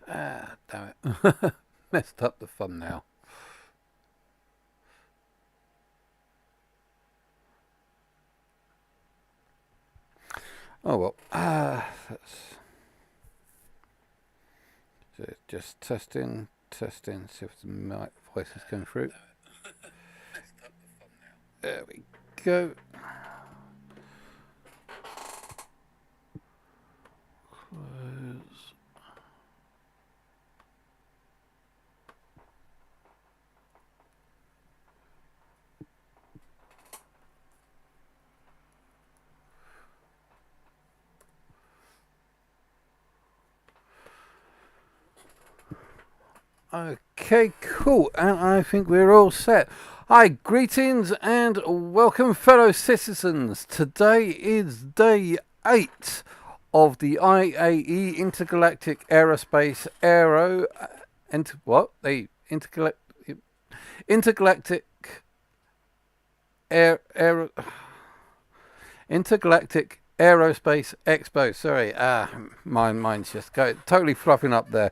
Ah, damn it. Messed up the thumbnail. Oh well. So just testing, see if the mic voice is going through. There we go. Close. Okay, cool, and I think we're all set. Hi, greetings and welcome, fellow citizens. Today is day 8 of the IAE Intergalactic Aerospace Intergalactic Intergalactic Aerospace Expo. Sorry, my mind's just totally fluffing up there.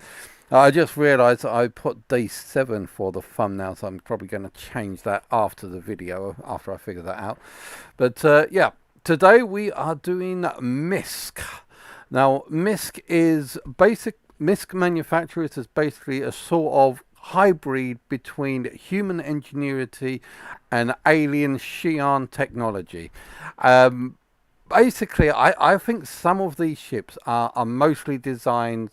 I just realised that I put day 7 for the thumbnail, so I'm probably going to change that after the video, after I figure that out. But yeah, today we are doing Misc. Now, Misc manufacturers is basically a sort of hybrid between human ingenuity and alien Xi'an technology. Basically, I think some of these ships are mostly designed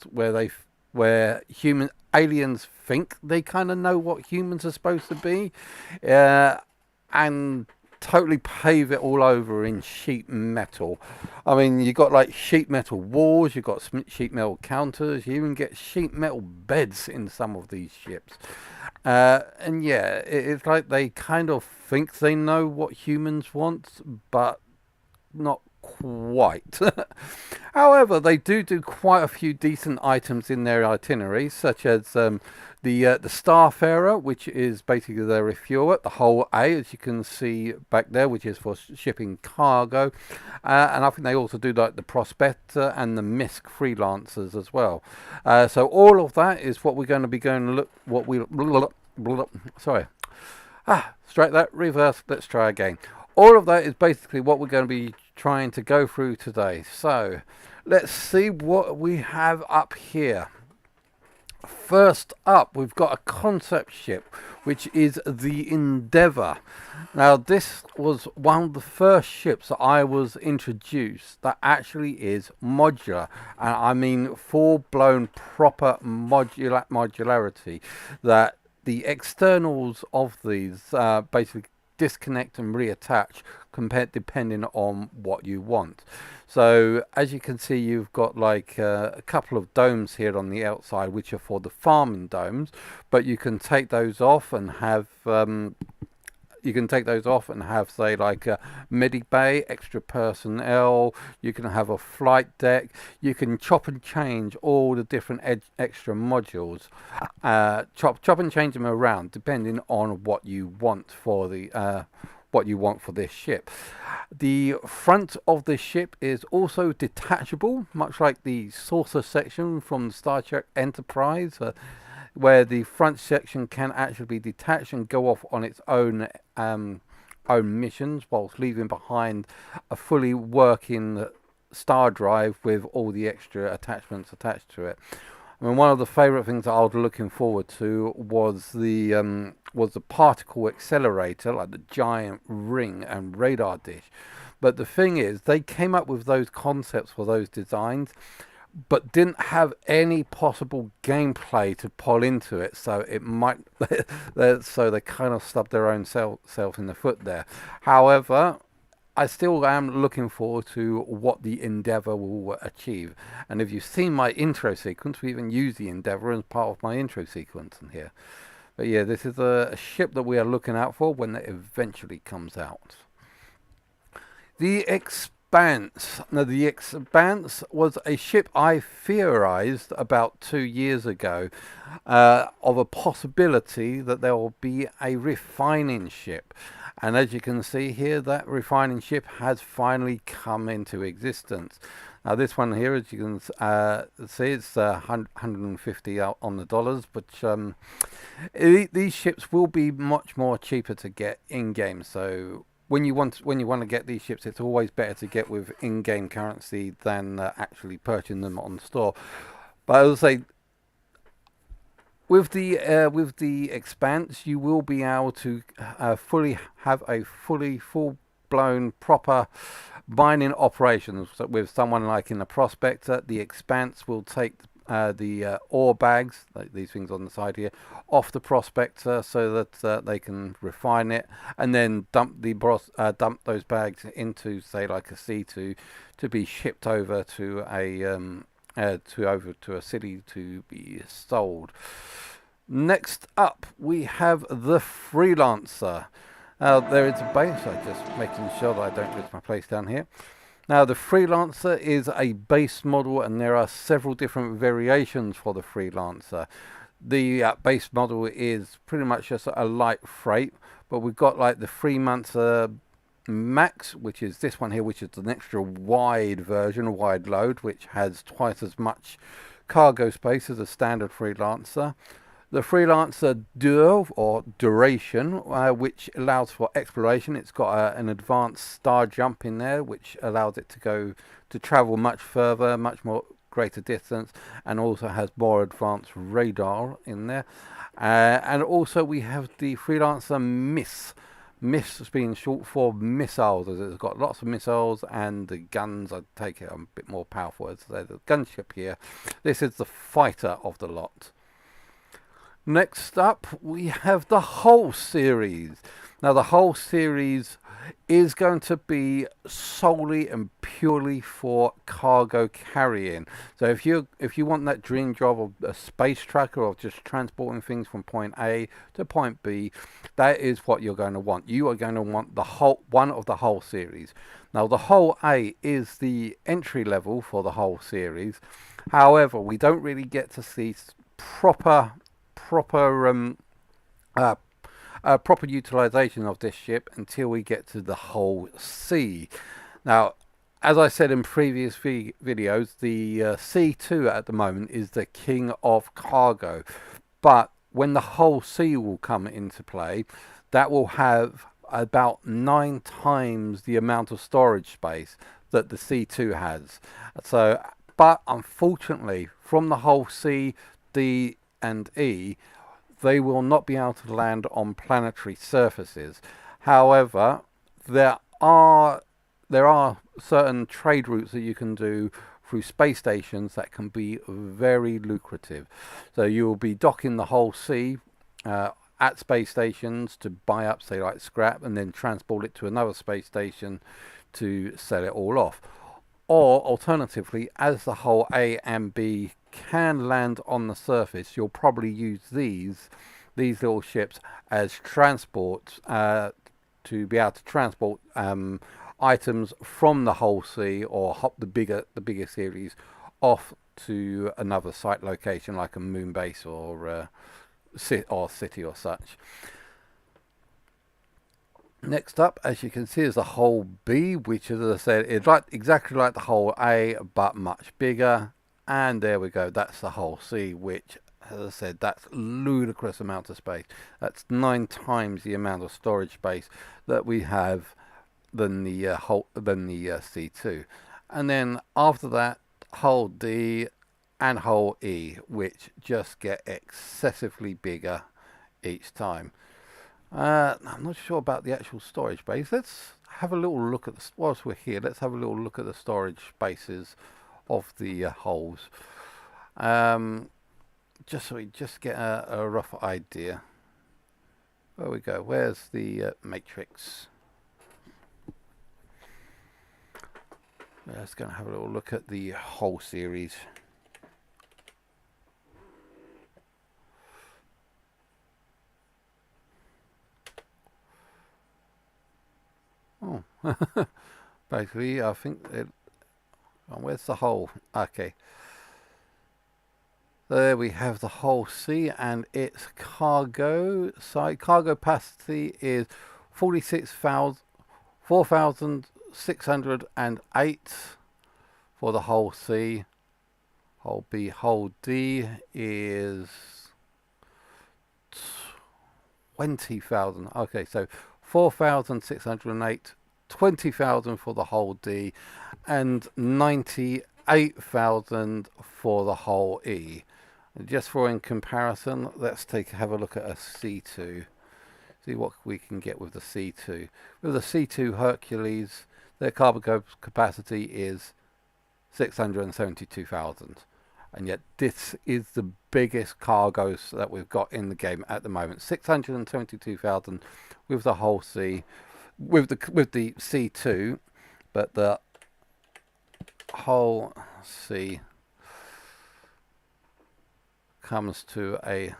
where human aliens think they kind of know what humans are supposed to be, and totally pave it all over in sheet metal. I mean, you got like sheet metal walls, you got sheet metal counters, you even get sheet metal beds in some of these ships. And yeah, it's like they kind of think they know what humans want, but not quite. However, they do quite a few decent items in their itineraries, such as the Starfarer, which is basically their refueler, the whole A, as you can see back there, which is for shipping cargo, and I think they also do like the Prospector and the Misc freelancers as well. So all of that is what we're going to be going to look. Straight that reverse. Let's try again. All of that is basically what we're going to be trying to go through today. So let's see what we have up here. First up, we've got a concept ship, which is the Endeavour. Now, this was one of the first ships that I was introduced that actually is modular. And I mean full-blown proper modularity, that the externals of these basically disconnect and reattach depending on what you want. So as you can see, you've got like a couple of domes here on the outside, which are for the farming domes, but you can take those off and have say like a medic bay, extra personnel. You can have a flight deck. You can chop and change all the different extra modules, chop and change them around depending on what you want for this ship. The front of this ship is also detachable, much like the saucer section from Star Trek Enterprise, where the front section can actually be detached and go off on its own missions, whilst leaving behind a fully working star drive with all the extra attachments attached to it. I mean, one of the favourite things that I was looking forward to was the particle accelerator, like the giant ring and radar dish. But the thing is, they came up with those concepts for those designs, but didn't have any possible gameplay to pull into it, so it might so they kind of stubbed their own self in the foot there. However, I still am looking forward to what the Endeavour will achieve. And if you've seen my intro sequence, we even use the Endeavour as part of my intro sequence in here. But yeah, this is a ship that we are looking out for when it eventually comes out. The Expanse. Now, the Expanse was a ship I theorized about 2 years ago of a possibility that there will be a refining ship. And as you can see here, that refining ship has finally come into existence. Now, this one here, as you can see, it's 150 out on the dollars, but these ships will be much more cheaper to get in game. So when you want to get these ships, it's always better to get with in-game currency than actually purchasing them on the store. But as I say, with the Expanse, you will be able to fully have a full-blown proper mining operations. So with someone like in the Prospector, the Expanse will take the ore bags, like these things on the side here, off the Prospector so that they can refine it, and then dump those bags into, say, like a C2 to be shipped over to a city to be sold. Next up, we have the Freelancer. Now, there is a base. I'm just making sure that I don't lose my place down here. Now, the Freelancer is a base model, and there are several different variations for the Freelancer. The base model is pretty much just a light freight, but we've got like the Freelancer Max, which is this one here, which is an extra wide version, wide load, which has twice as much cargo space as a standard Freelancer. The Freelancer Dur, or Duration, which allows for exploration. It's got an advanced star jump in there, which allows it to travel much further, much more greater distance, and also has more advanced radar in there. And also we have the Freelancer Misc. Misc has been short for missiles, as it's got lots of missiles, and the guns, I take it, are a bit more powerful. As the gunship here. This is the fighter of the lot. Next up, we have the whole series. Now, the whole series is going to be solely and purely for cargo carrying. So if you want that dream job of a space tracker or just transporting things from point A to point B, that is what you're going to want. You are going to want the one of the whole series. Now, the whole A is the entry level for the whole series. However, we don't really get to see proper utilization of this ship until we get to the whole C. Now, as I said in previous videos, the C2 at the moment is the king of cargo, but when the whole C will come into play, that will have about 9 times the amount of storage space that the C2 has. So, but unfortunately, from the whole C, D and E, they will not be able to land on planetary surfaces. However, there are certain trade routes that you can do through space stations that can be very lucrative. So you will be docking the whole C at space stations to buy up, say, like scrap, and then transport it to another space station to sell it all off. Or alternatively, as the whole A and B can land on the surface, you'll probably use these little ships as transport to be able to transport items from the whole sea or hop the bigger series off to another site location like a moon base or city or such. Next up, as you can see, is the whole B, which, as I said, is exactly like the whole A, but much bigger. And there we go. That's the whole C, which, as I said, that's ludicrous amount of space. That's 9 times the amount of storage space that we have than the C2. And then after that, whole D and whole E, which just get excessively bigger each time. I'm not sure about the actual storage space. Let's have a little look at whilst we're here. Let's have a little look at the storage spaces of the holes, just so we just get a rough idea. There we go. Where's the matrix? Let's go and have a little look at the whole series. Oh, Basically, I think it. Oh, where's the hole? Okay. There we have the whole C and its cargo side. Cargo capacity is 46,000, 4,608 for the whole C. Whole B, whole D is 20,000. Okay, so 4,608, 20,000 for the whole D, and 98,000 for the whole E. Just for in comparison, let's have a look at a C2. See what we can get with the C2. With the C2 Hercules, their cargo capacity is 672,000. And yet this is the biggest cargoes that we've got in the game at the moment. 672,000 with the whole C, with the C2, but the whole C comes to a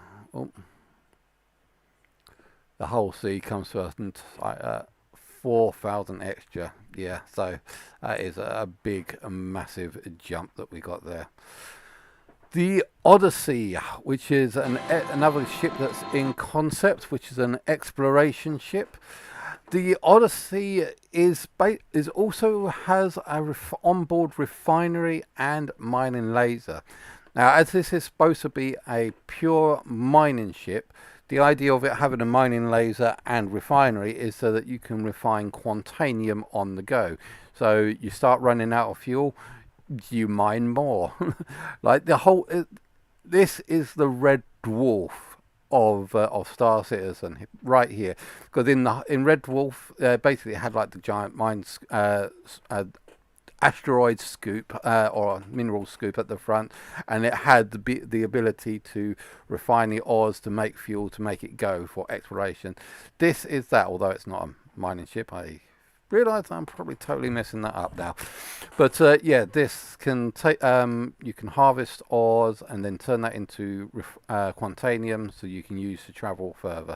the whole C comes to 4,000 extra. Yeah, so that is a big, massive jump that we got there. The Odyssey, which is another ship that's in concept, which is an exploration ship. The Odyssey is also has a onboard refinery and mining laser. Now, as this is supposed to be a pure mining ship, the idea of it having a mining laser and refinery is so that you can refine quantanium on the go. So you start running out of fuel, you mine more. Like the whole, this is the red dwarf of Star Citizen right here, because in Red Dwarf basically it had like the giant mines asteroid scoop or mineral scoop at the front, and it had the ability to refine the ores to make fuel to make it go for exploration. This is that, although it's not a mining ship. I realise I'm probably totally messing that up now, but yeah, this can take you can harvest ores and then turn that into quantanium, so you can use to travel further.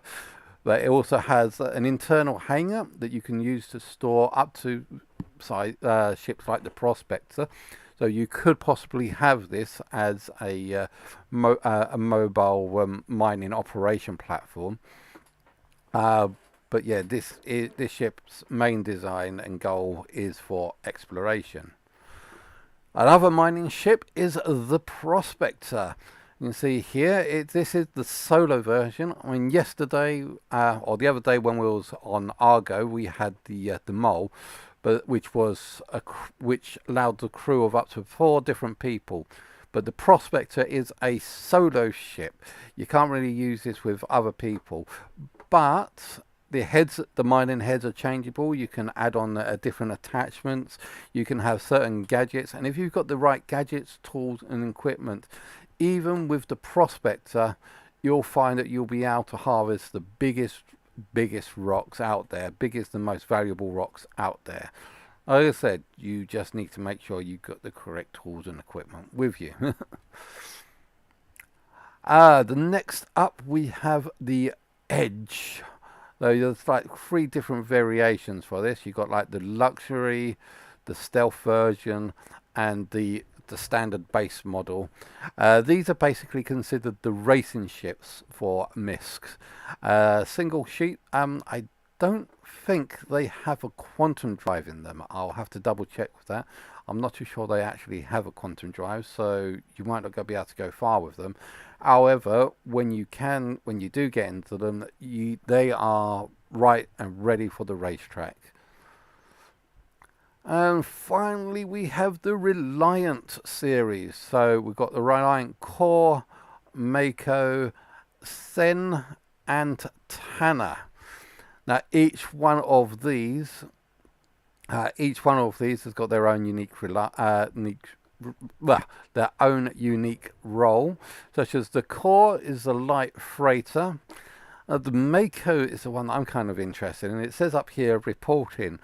But it also has an internal hangar that you can use to store up to ships like the Prospector. So you could possibly have this as a mobile mining operation platform. But yeah, this ship's main design and goal is for exploration. Another mining ship is the Prospector. You can see here, this is the solo version. I mean, yesterday or the other day when we was on Argo, we had the Mole, but which allowed the crew of up to 4 different people. But the Prospector is a solo ship. You can't really use this with other people, but the mining heads are changeable. You can add on different attachments. You can have certain gadgets, and if you've got the right gadgets, tools, and equipment, even with the Prospector, you'll find that you'll be able to harvest the biggest rocks out there, biggest and most valuable rocks out there. Like I said, you just need to make sure you've got the correct tools and equipment with you. The next up we have the Edge. So there's like 3 different variations for this. You've got like the luxury, the stealth version, and the standard base model. These are basically considered the racing ships for Misc. Single sheet. I don't think they have a quantum drive in them. I'll have to double check with that. I'm not too sure they actually have a quantum drive, so you might not be able to go far with them. However, when you do get into them, they are right and ready for the racetrack. And finally, we have the Reliant series. So we've got the Reliant Core, Mako, Sen, and Tanner. Now, each one of these has got their own unique role, such as the Core is the light freighter. The Mako is the one that I'm kind of interested in. It says up here reporting,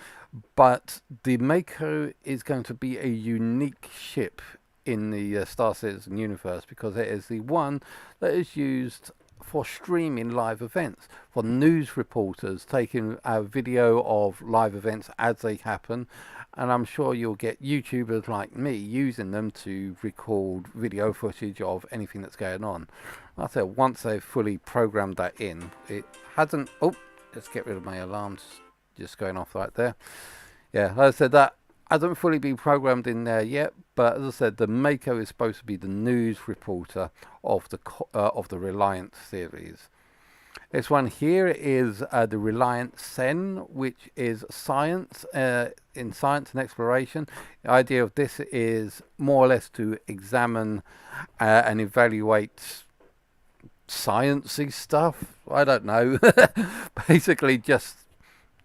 but the Mako is going to be a unique ship in the Star Citizen universe, because it is the one that is used for streaming live events, for news reporters taking a video of live events as they happen. And I'm sure you'll get YouTubers like me using them to record video footage of anything that's going on. Like I said, once they've fully programmed that in, it hasn't... Oh, let's get rid of my alarms just going off right there. Yeah, like I said, that hasn't fully been programmed in there yet, but as I said, the Mako is supposed to be the news reporter of the Reliant series. This one here is the Reliant Sen, which is science, in science and exploration. The idea of this is more or less to examine and evaluate sciencey stuff. I don't know. Basically, just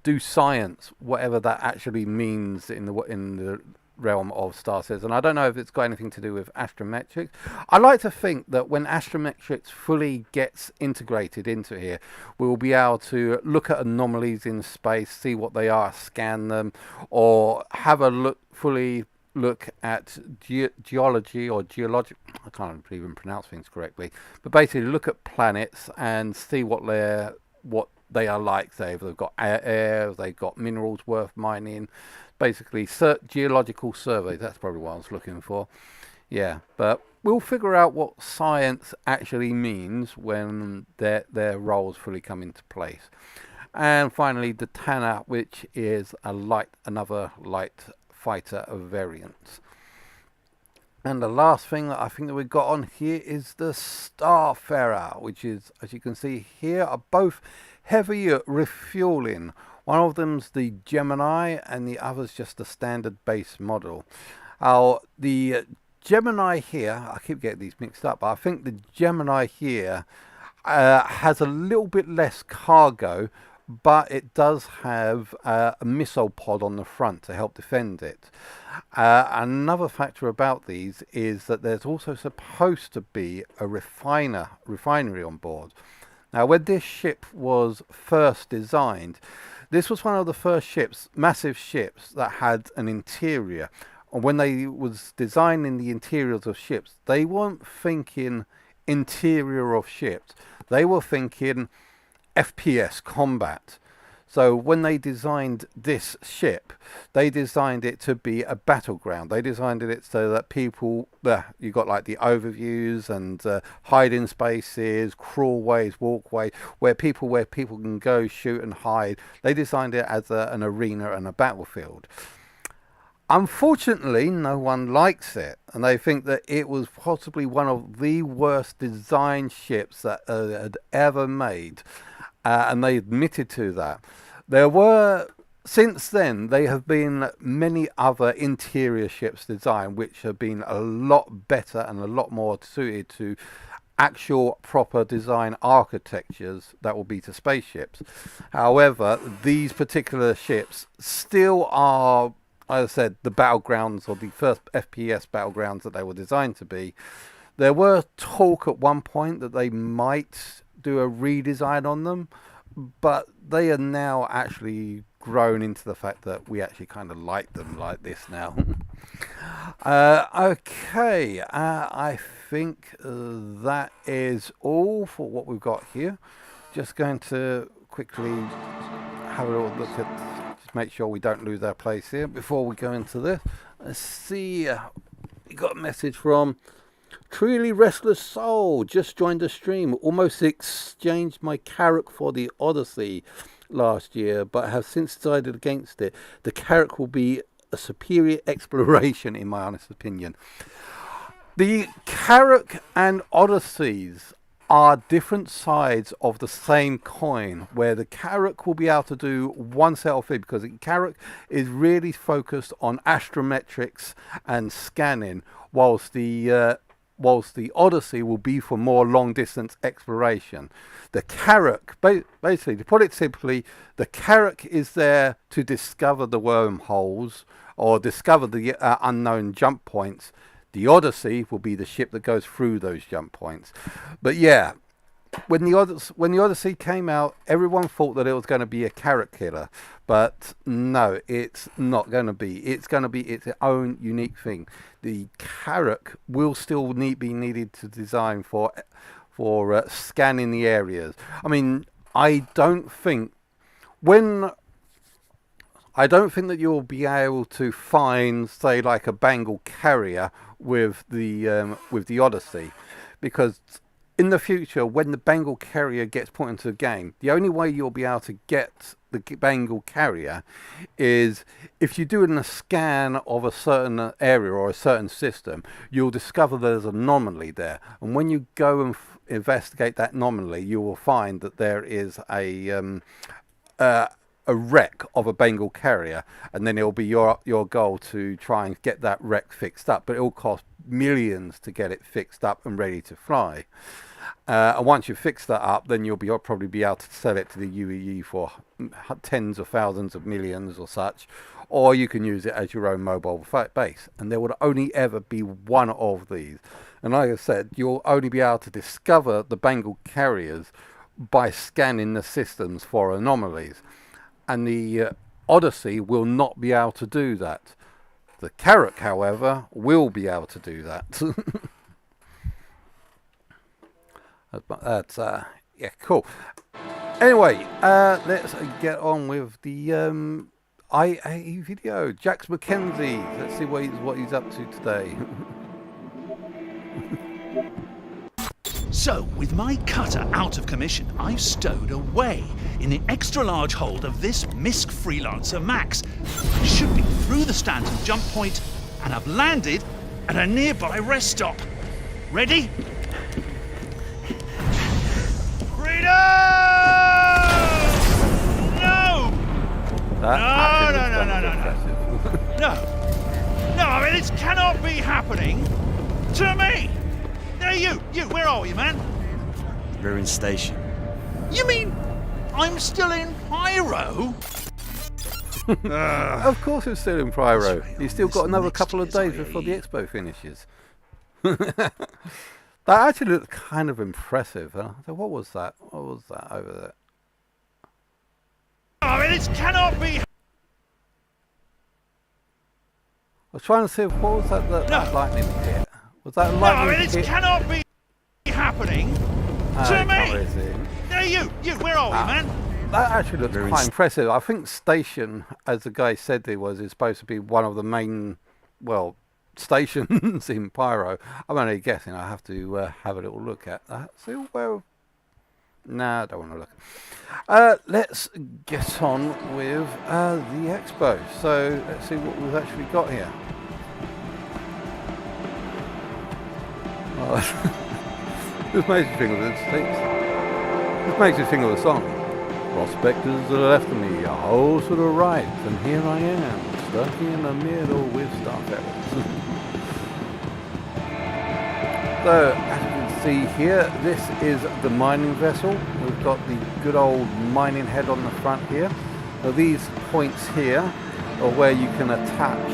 do science, whatever that actually means in the realm of Starsays. And I don't know if it's got anything to do with astrometrics. I like to think that when astrometrics fully gets integrated into here, we'll be able to look at anomalies in space, see what they are, scan them, or have a fully look at geology or geologic, I can't even pronounce things correctly, but basically look at planets and see what they are like. Say if they've got air, if they've got minerals worth mining. Basically, geological surveys. That's probably what I was looking for. Yeah, but we'll figure out what science actually means when their roles fully come into place. And finally, the Tanner, which is another light fighter of variants. And the last thing that I think that we've got on here is the Starfarer, which is, as you can see here, are both heavy refueling. One of them's the Gemini and the other's just the standard base model. The Gemini here, I keep getting these mixed up, but I think the Gemini here has a little bit less cargo, but it does have a missile pod on the front to help defend it. Another factor about these is that there's also supposed to be a refinery on board. Now, when this ship was first designed, this was one of the first ships, massive ships, that had an interior. And when they was designing the interiors of ships, they weren't thinking interior of ships. They were thinking FPS combat. So when they designed this ship, they designed it to be a battleground. They designed it so that people, you got like the overviews and hiding spaces, crawlways, walkways, where people can go shoot and hide. They designed it as an arena and a battlefield. Unfortunately, no one likes it, and they think that it was possibly one of the worst designed ships that had ever made. And they admitted to that. Since then, there have been many other interior ships designed which have been a lot better and a lot more suited to actual proper design architectures that will be to spaceships. However, these particular ships still are, as I said, the battlegrounds, or the first FPS battlegrounds that they were designed to be. There were talk at one point that they might do a redesign on them, but they are now actually grown into the fact that we actually kind of like them like this now. Okay, I think that is all for what we've got here. Just going to quickly have a little look at, just make sure we don't lose our place here before we go into this. Let's see, we got a message from Truly Restless Soul, just joined the stream. Almost exchanged my Carrack for the Odyssey last year, but have since decided against it. The Carrack will be a superior exploration, in my honest opinion. The Carrack and Odysseys are different sides of the same coin, where the Carrack will be able to do one set of things, because the Carrack is really focused on astrometrics and scanning, whilst the Odyssey will be for more long-distance exploration. The Carrack, basically, to put it simply, the Carrack is there to discover the wormholes or discover the unknown jump points. The Odyssey will be the ship that goes through those jump points. But yeah, when the Odyssey came out, everyone thought that it was going to be a Carrack killer, but no, it's not going to be. It's going to be its own unique thing. The Carrack will still be needed to design for for scanning the areas. I mean, I don't think that you'll be able to find, say, like a Bengal carrier with the Odyssey, because in the future, when the Bengal carrier gets put into the game, the only way you'll be able to get the Bengal carrier is if you're doing a scan of a certain area or a certain system. You'll discover there's an anomaly there, and when you go and investigate that anomaly, you will find that there is a wreck of a Bengal carrier, and then it'll be your goal to try and get that wreck fixed up, but it'll cost millions to get it fixed up and ready to fly. And once you fix that up, then you'll probably be able to sell it to the UAE for tens of thousands of millions or such, or you can use it as your own mobile base, and there would only ever be one of these. And like I said, you'll only be able to discover the Bengal carriers by scanning the systems for anomalies, and the Odyssey will not be able to do that. The Carrot, however, will be able to do that. That's yeah, cool. Anyway, let's get on with the IAE video. Jax McKenzie. Let's see what he's up to today. So, with my cutter out of commission, I've stowed away in the extra-large hold of this Misc Freelancer Max. I should be through the Stanton jump point, and I've landed at a nearby rest stop. Ready? Freedom! No! No! No, I mean, this cannot be happening to me! Hey, you, where are you, man? We're in station. You mean I'm still in Pyro? Of course it's still in Pyro. You've still got another couple of days before the expo finishes. That actually looked kind of impressive. Huh? So what was that? What was that over there? I mean, this cannot be. I was trying to see if, what was that lightning hit? Was that a lightning I mean, this cannot be happening to me. Hey, you, where are we, man? That actually looks quite impressive. I think Station, as the guy said it was, is supposed to be one of the main, well, stations in Pyro. I'm only guessing. I have to have a little look at that. See where. Nah, I don't want to look. Let's get on with the expo. So let's see what we've actually got here. This makes you think of the States. This makes you think of the song. Prospectors to the left of me, a hole to the right, and here I am, stuck in the middle with star ferrets. So, as you can see here, this is the mining vessel. We've got the good old mining head on the front here. Now, these points here are where you can attach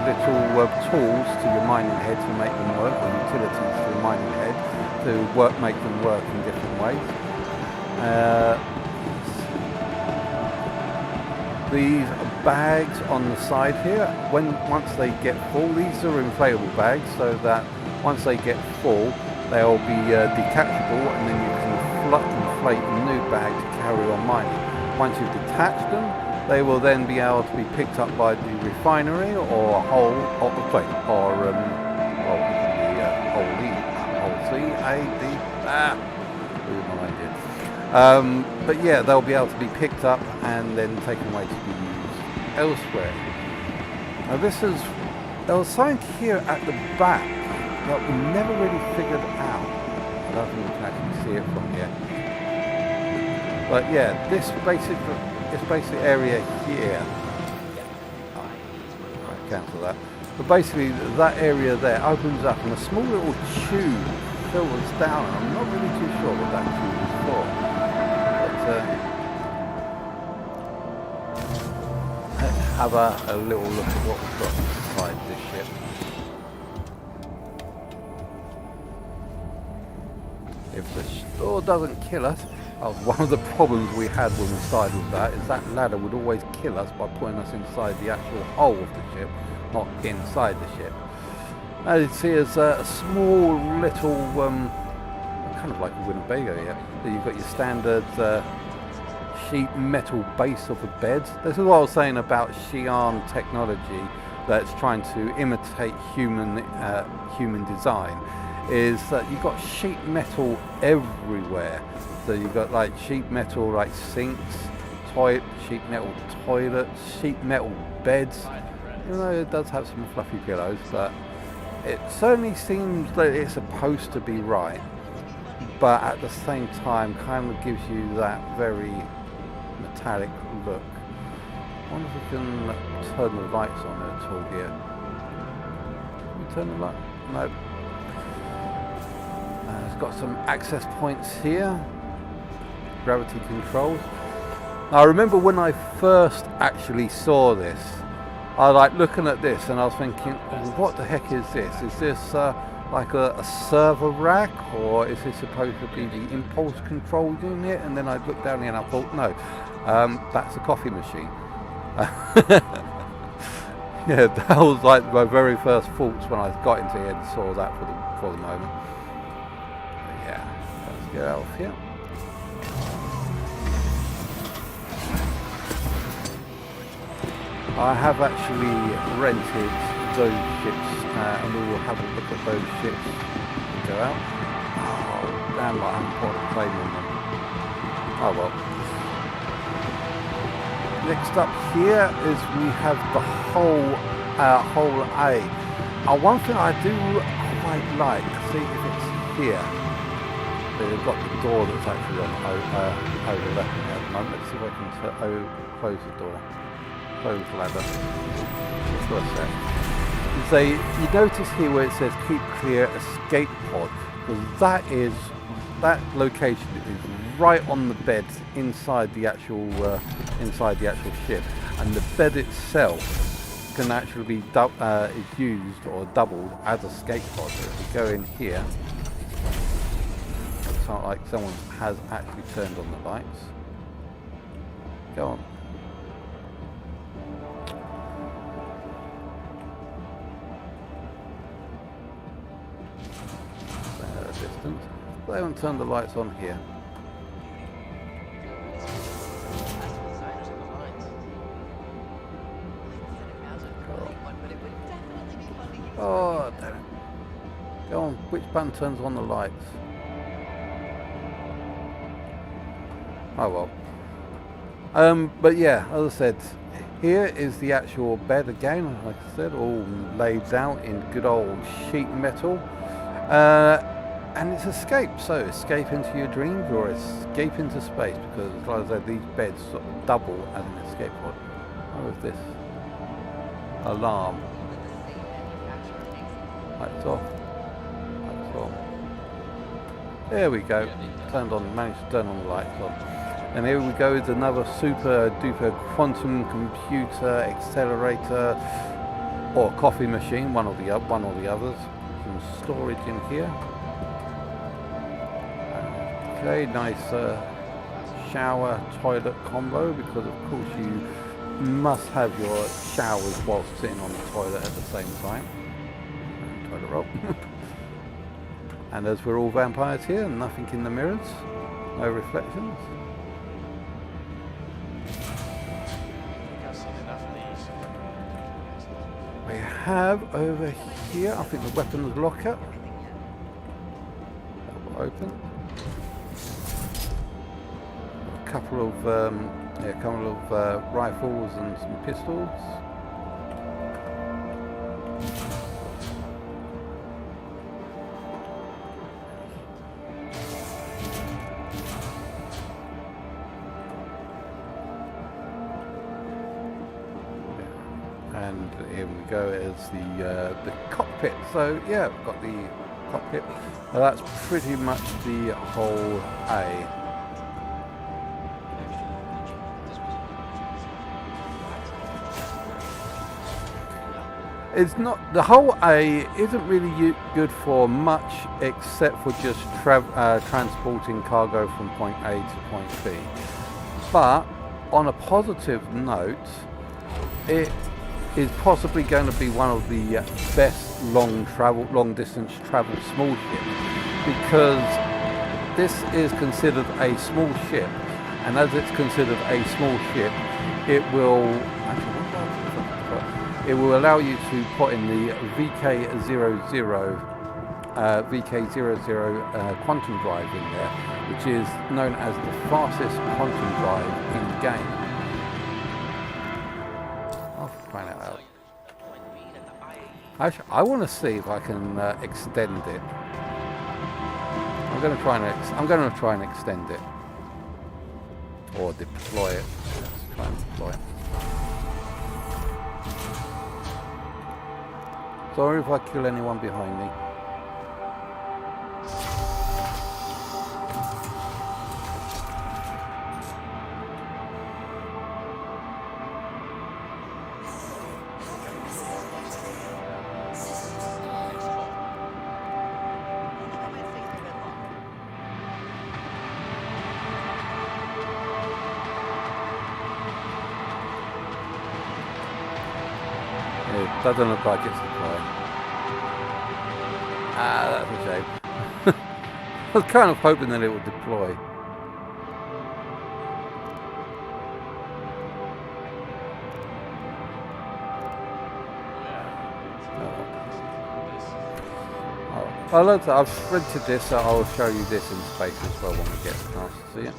little tools to your mining head to make them work, or utilities to the mining head to make them work in different ways. These bags on the side here, once they get full, these are inflatable bags, so that once they get full, they'll be detachable, and then you can inflate a new bag to carry on mining. Once you've detached them, they will then be able to be picked up by the refinery or a whole plate, or but yeah, they'll be able to be picked up and then taken away to be used elsewhere. Now there was something here at the back that we never really figured out. I don't think we can actually see it from here. But yeah, this basic area here. I'll cancel that. But basically that area there opens up and a small little tube filters down. I'm not really too sure what that tube is for. Let's have a little look at what we've got inside this ship. If the store doesn't kill us, one of the problems we had when we started with that is that ladder would always kill us by putting us inside the actual hull of the ship, not inside the ship. As you see, there's a small little kind of like a Winnebago here. So you've got your standard sheet metal base of the beds. This is what I was saying about Xi'an technology that's trying to imitate human design. Is that you've got sheet metal everywhere. So you've got like sheet metal like sinks, sheet metal toilets, sheet metal beds. You know, it does have some fluffy pillows, but it certainly seems that it's supposed to be right. But at the same time, kind of gives you that very metallic look. I wonder if we can turn the lights on at all here. Can we turn the light? No. It's got some access points here. Gravity controls. Now, I remember when I first actually saw this, I was like looking at this and I was thinking, oh, what the heck is this? Is this like a server rack, or is this supposed to be the impulse control unit? And then I looked down here and I thought, no, that's a coffee machine. Yeah, that was like my very first thoughts when I got into here and saw that for the moment. But yeah, let's get out of here. I have actually rented those ships, and we will have a look at those ships and go out. Oh, damn, I haven't put a plane on them. Oh well. Next up here is we have the whole A. One thing I do quite like, see if it's here. They've got the door that's actually on over there at the moment. Let's see if I can close the door. Close ladder. Just for a sec. You notice here where it says keep clear escape pod, because that location is right on the bed inside the actual ship, and the bed itself can actually be is used or doubled as a escape pod. So if we go in here, it's not like someone has actually turned on the lights. Go on. Distance. They haven't turned the lights on here. Oh, damn it. Go on, which button turns on the lights? Oh well. But yeah, as I said, here is the actual bed again, like I said, all laid out in good old sheet metal. And it's escape, so escape into your dreams or escape into space, because like I said, these beds sort of double as an escape pod. What is this? Alarm. Lights off. Lights on. There we go. Turned on, managed to turn on the lights on. And here we go with another super duper quantum computer accelerator or coffee machine, one or the others. Some storage in here. Okay, nice shower toilet combo, because of course you must have your showers whilst sitting on the toilet at the same time. And toilet roll. And as we're all vampires here, nothing in the mirrors, no reflections. We have over here, I think, the weapons locker. That will open. A couple of rifles and some pistols. And here we go as the cockpit. So yeah, we've got the cockpit. Now that's pretty much the whole A. It's not, the whole A isn't really good for much except for just transporting cargo from point A to point B. But on a positive note, it is possibly going to be one of the best long distance travel small ships, because this is considered a small ship, and as it's considered a small ship, it will allow you to put in the VK00 quantum drive in there, which is known as the fastest quantum drive in the game. I'll find it out. Actually, I want to see if I can extend it. I'm going to try and extend it, or deploy it. Let's try and deploy it. Sorry if I kill anyone behind me. It doesn't look like it's deploying. Ah, that's a shame. I was kind of hoping that it would deploy. Oh, I've rented this, so I'll show you this in space as well when we get a chance to see it.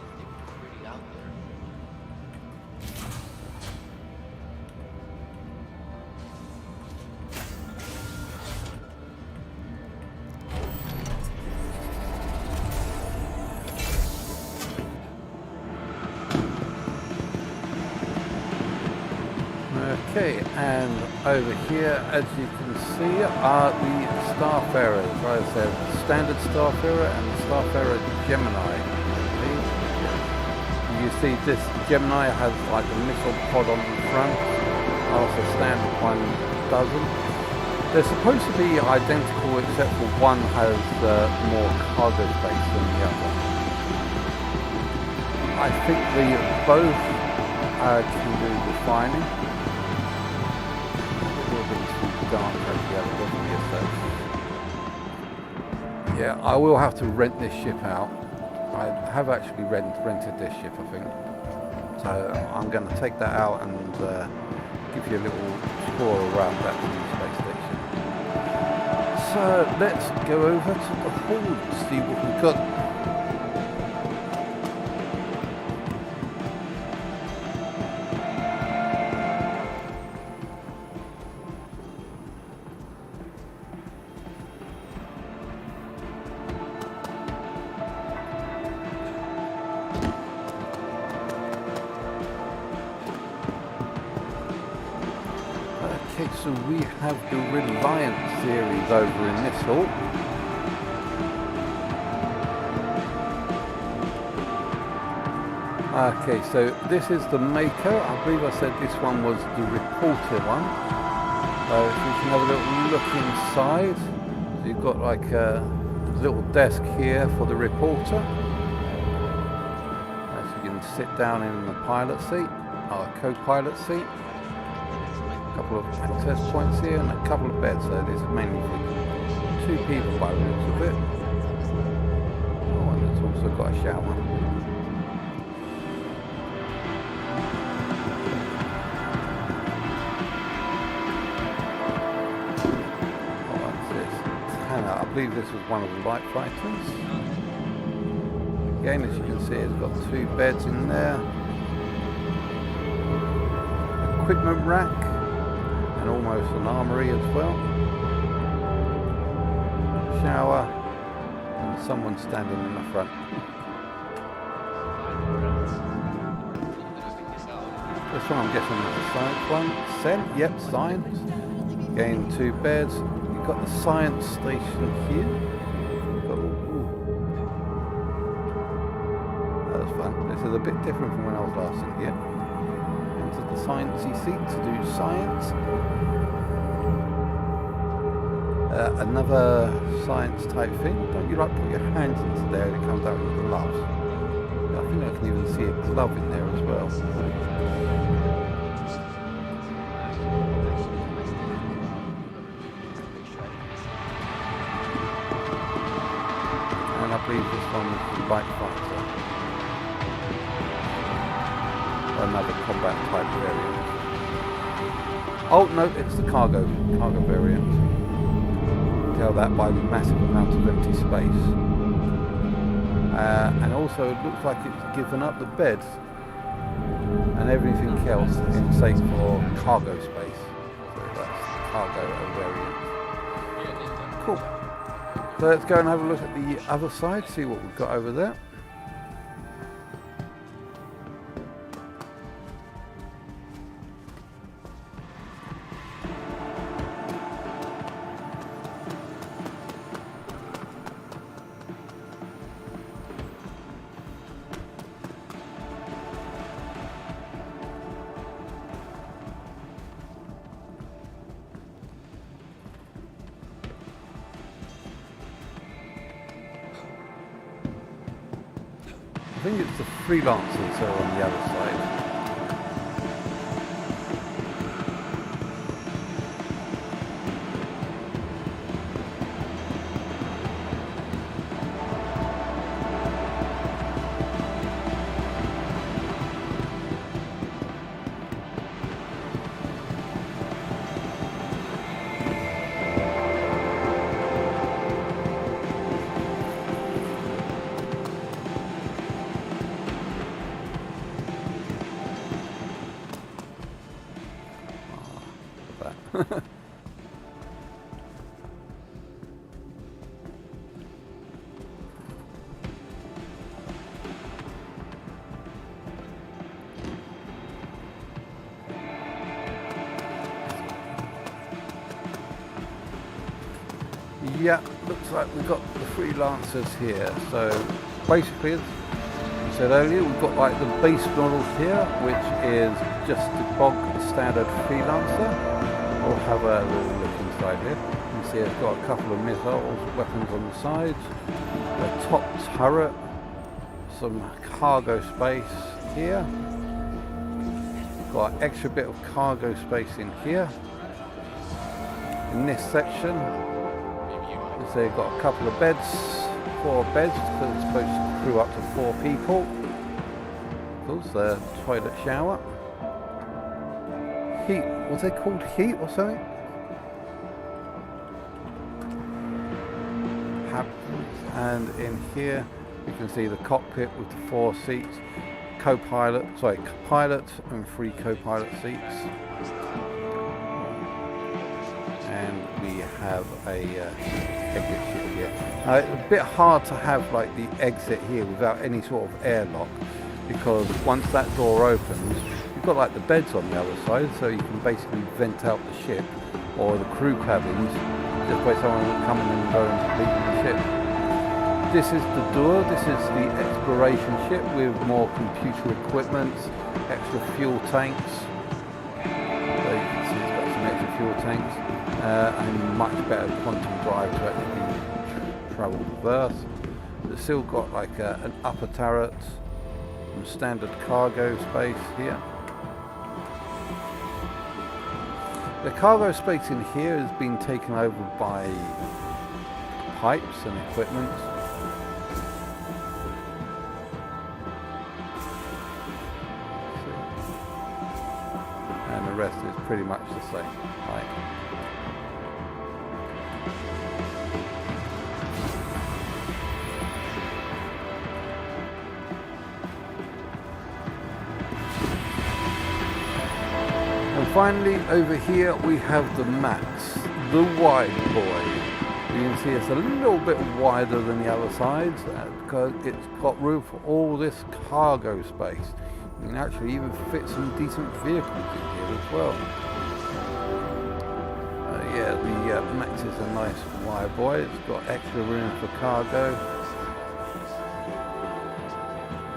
Okay, and over here, as you can see, are the Starfarers. Right, so standard Starfarer and the Starfarer Gemini. You see this Gemini has like a missile pod on the front, also standard one doesn't. They're supposed to be identical except for one has more cargo space than the other. I think they both can do refining. Dark over the other, doesn't it? So, yeah, I will have to rent this ship out. I have actually rented this ship, I think. So I'm going to take that out and give you a little tour around that new space station. So let's go over to the hall and see what we've got. Okay, so we have the Reliant series over in this hall. Okay, so this is the Mako. I believe I said this one was the reporter one. So if you can have a little look inside. So you've got like a little desk here for the reporter. So you can sit down in the pilot seat, or co-pilot seat. Couple of access points here and a couple of beds, so this is mainly for 2 people by the looks of it. Oh, and it's also got a shower. Oh, what's this? Tanner. I believe this was one of the light fighters. Again, as you can see, it's got 2 beds in there. Equipment rack. And almost an armory as well. Shower, and someone standing in the front. This one I'm guessing is a science one. Sent, yep, science. Again, 2 beds. You've got the science station here. That was fun. This is a bit different from when I was last in here. Into the sciencey seat to do science. Another science type thing. Don't you like put your hands into there and it comes out with gloves? I think I can even see a glove in there as well. And I believe this one is the light fighter. Another combat type variant. Oh no, it's the cargo variant. Tell that by the massive amount of empty space. And also it looks like it's given up the beds and everything else in sake for cargo space. So that's the cargo variant. Cool. So let's go and have a look at the other side, see what we've got over there. I think it's the freelancers that are on the other side. Yeah, looks like we've got the freelancers here. So basically, as I said earlier, we've got like the base model here, which is just the bog standard freelancer. We'll have a little look inside here. You can see it's got a couple of missiles, weapons on the sides, a top turret, some cargo space here. Got an extra bit of cargo space in here. In this section, so you've got a couple of beds, 4 beds, because it's supposed to crew up to 4 people. Of course, the toilet shower. Heat, was they called heat or something? And in here, you can see the cockpit with the 4 seats, pilot and 3 co-pilot seats. And we have a exit ship here. It's a bit hard to have like the exit here without any sort of airlock, because once that door opens, you've got like the beds on the other side, so you can basically vent out the ship or the crew cabins just by someone coming and going and leaving the ship. This is the door. This is the exploration ship with more computer equipment, extra fuel tanks. So you can see it's got some extra fuel tanks. And much better quantum drive to actually travel the Earth. It's still got like an upper turret, some standard cargo space here. The cargo space in here has been taken over by pipes and equipment. And the rest is pretty much the same. Right. Finally, over here we have the Max, the wide boy. You can see it's a little bit wider than the other sides because it's got room for all this cargo space. You can actually even fit some decent vehicles in here as well. Yeah, the Max is a nice wide boy. It's got extra room for cargo.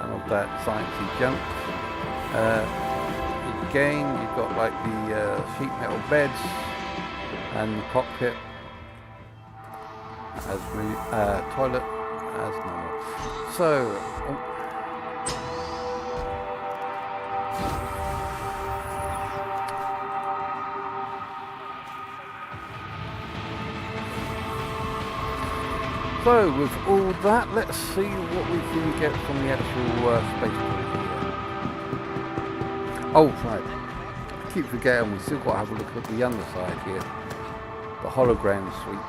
And all that sciencey junk. Again, you've got like the sheet metal beds and the cockpit as toilet as normal. So, So with all that, let's see what we can get from the actual spaceport here. Oh right, I keep forgetting we still got to have a look at the underside here, the hologram suite.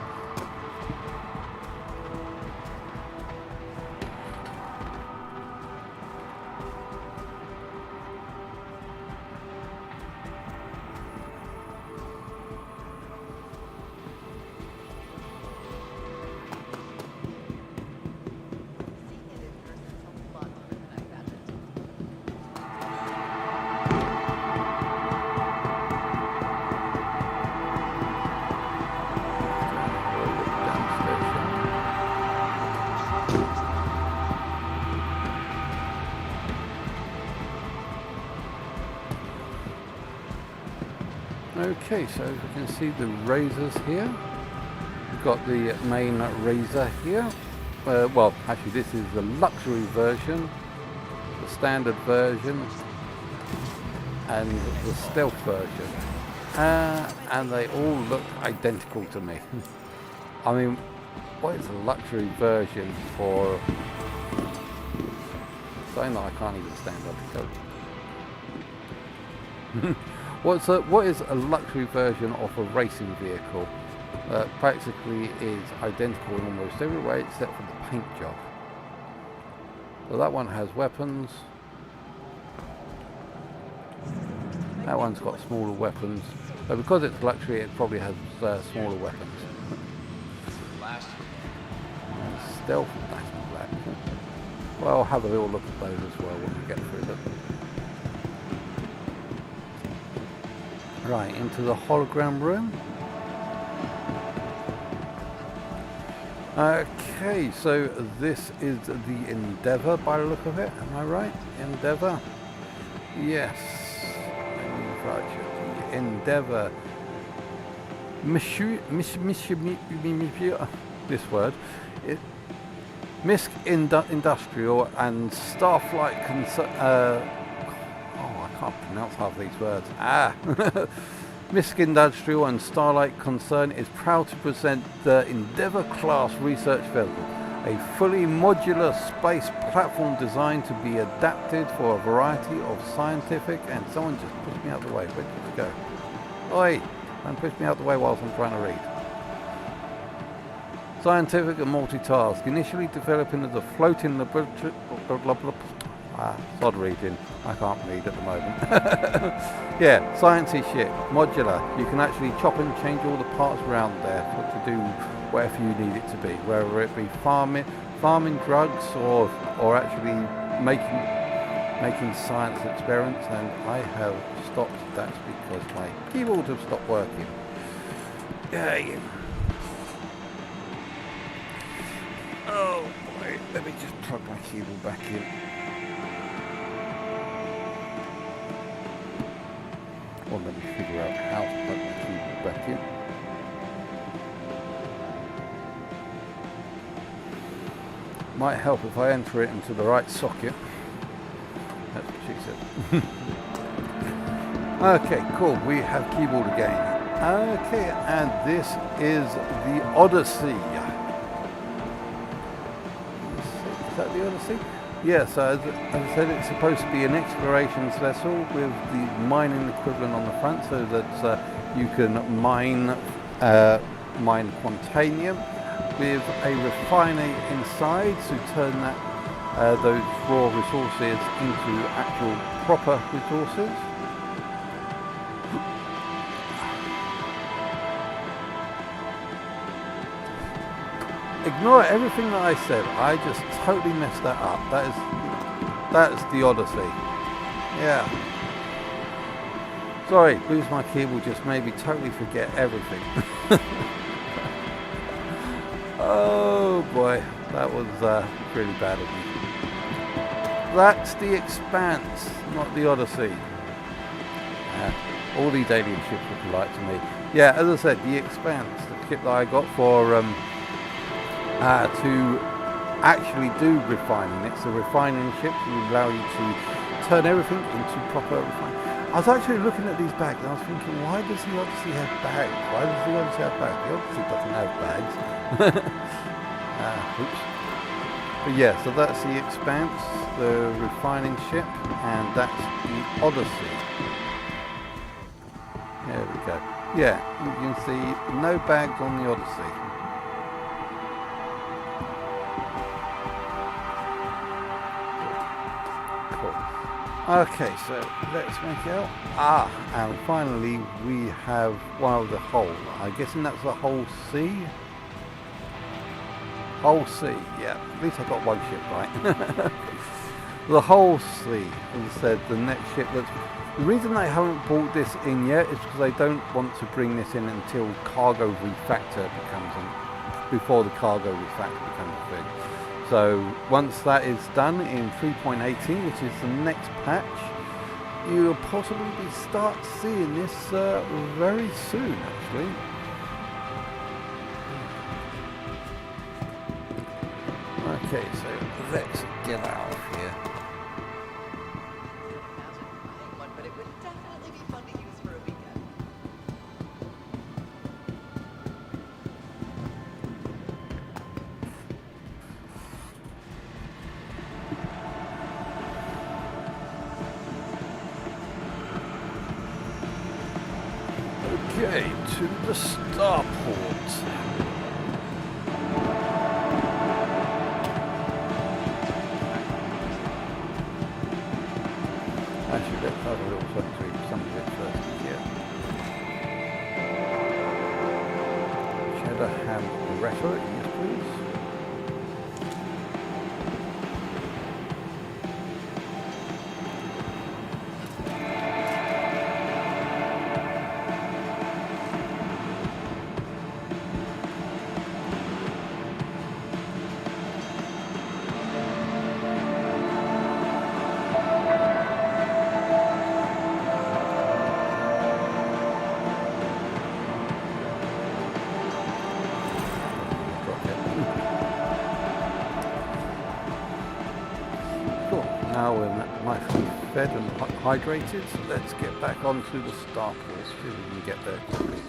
Okay, so you can see the razors here. We've got the main razor here. Well, actually this is the luxury version, the standard version, and the stealth version. And they all look identical to me. I mean, what is a luxury version for something that I can't even stand up to go? What is a luxury version of a racing vehicle that practically is identical in almost every way except for the paint job? So that one has weapons. That one's got smaller weapons. So because it's luxury, it probably has smaller weapons. Stealth, that's black. Well, I'll have a little look at those as well when we get through them. Right, into the hologram room. Okay, so this is the Endeavour by the look of it, am I right? Endeavour? Yes. The Endeavour. This word. Misc Industrial and Starflight I can't pronounce half these words. Misc Industrial and Starlight Concern is proud to present the Endeavour class research vessel, a fully modular space platform designed to be adapted for a variety of scientific and someone just pushed me out the way. Where did you go? Oi! Don't push me out the way whilst I'm trying to read. Scientific and multitask, initially developing as a floating laboratory. Sod reading. I can't read at the moment. Yeah, sciencey shit. Modular. You can actually chop and change all the parts around there to do whatever you need it to be. Whether it be farming drugs or actually making science experiments. And I have stopped that because my keyboard has stopped working. Yay. Oh boy, let me just plug my keyboard back in. Or let me figure out how to plug my keyboard back in. Might help if I enter it into the right socket. That's what she said. Okay, cool. We have keyboard again. Okay, and this is the Odyssey. Is that the Odyssey? Yes, as I said, it's supposed to be an explorations vessel with the mining equivalent on the front, so that you can mine quantanium with a refinery inside to turn those raw resources into actual proper resources. Ignore everything that I said. I just totally messed that up. That's the Odyssey. Yeah. Sorry, lose my keyboard just made me totally forget everything. Oh boy, that was really bad of me. That's the Expanse, not the Odyssey. All these alien ships look alike to me. Yeah, as I said, the Expanse, the ship that I got for to actually do refining. It's a refining ship to allow you to turn everything into proper refining. I was actually looking at these bags and I was thinking, why does the Odyssey have bags? Why does the Odyssey have bags? The Odyssey doesn't have bags. Oops. But yeah, so that's the Expanse, the refining ship, and that's the Odyssey. There we go. Yeah, you can see no bags on the Odyssey. Cool. Okay, so let's make it out. And finally we have one of the hull. I'm guessing that's the Hull C. Hull C, yeah. At least I got one ship right. The Hull C, as I said, the next ship that's... The reason they haven't brought this in yet is because they don't want to bring this in until cargo refactor becomes in, before the cargo refactor becomes a thing. So once that is done in 3.18, which is the next patch, you'll possibly start seeing this very soon, actually. Okay, so let's get out of here. But it would definitely be fun to use for a weekend. Okay, to the starport. Actually, let's have a little look through some of it first. Yeah. Cheddar ham wrapper, yes please. Cool. Now we're nicely fed and hydrated, so let's get back onto the starport, see if we can get there quickly.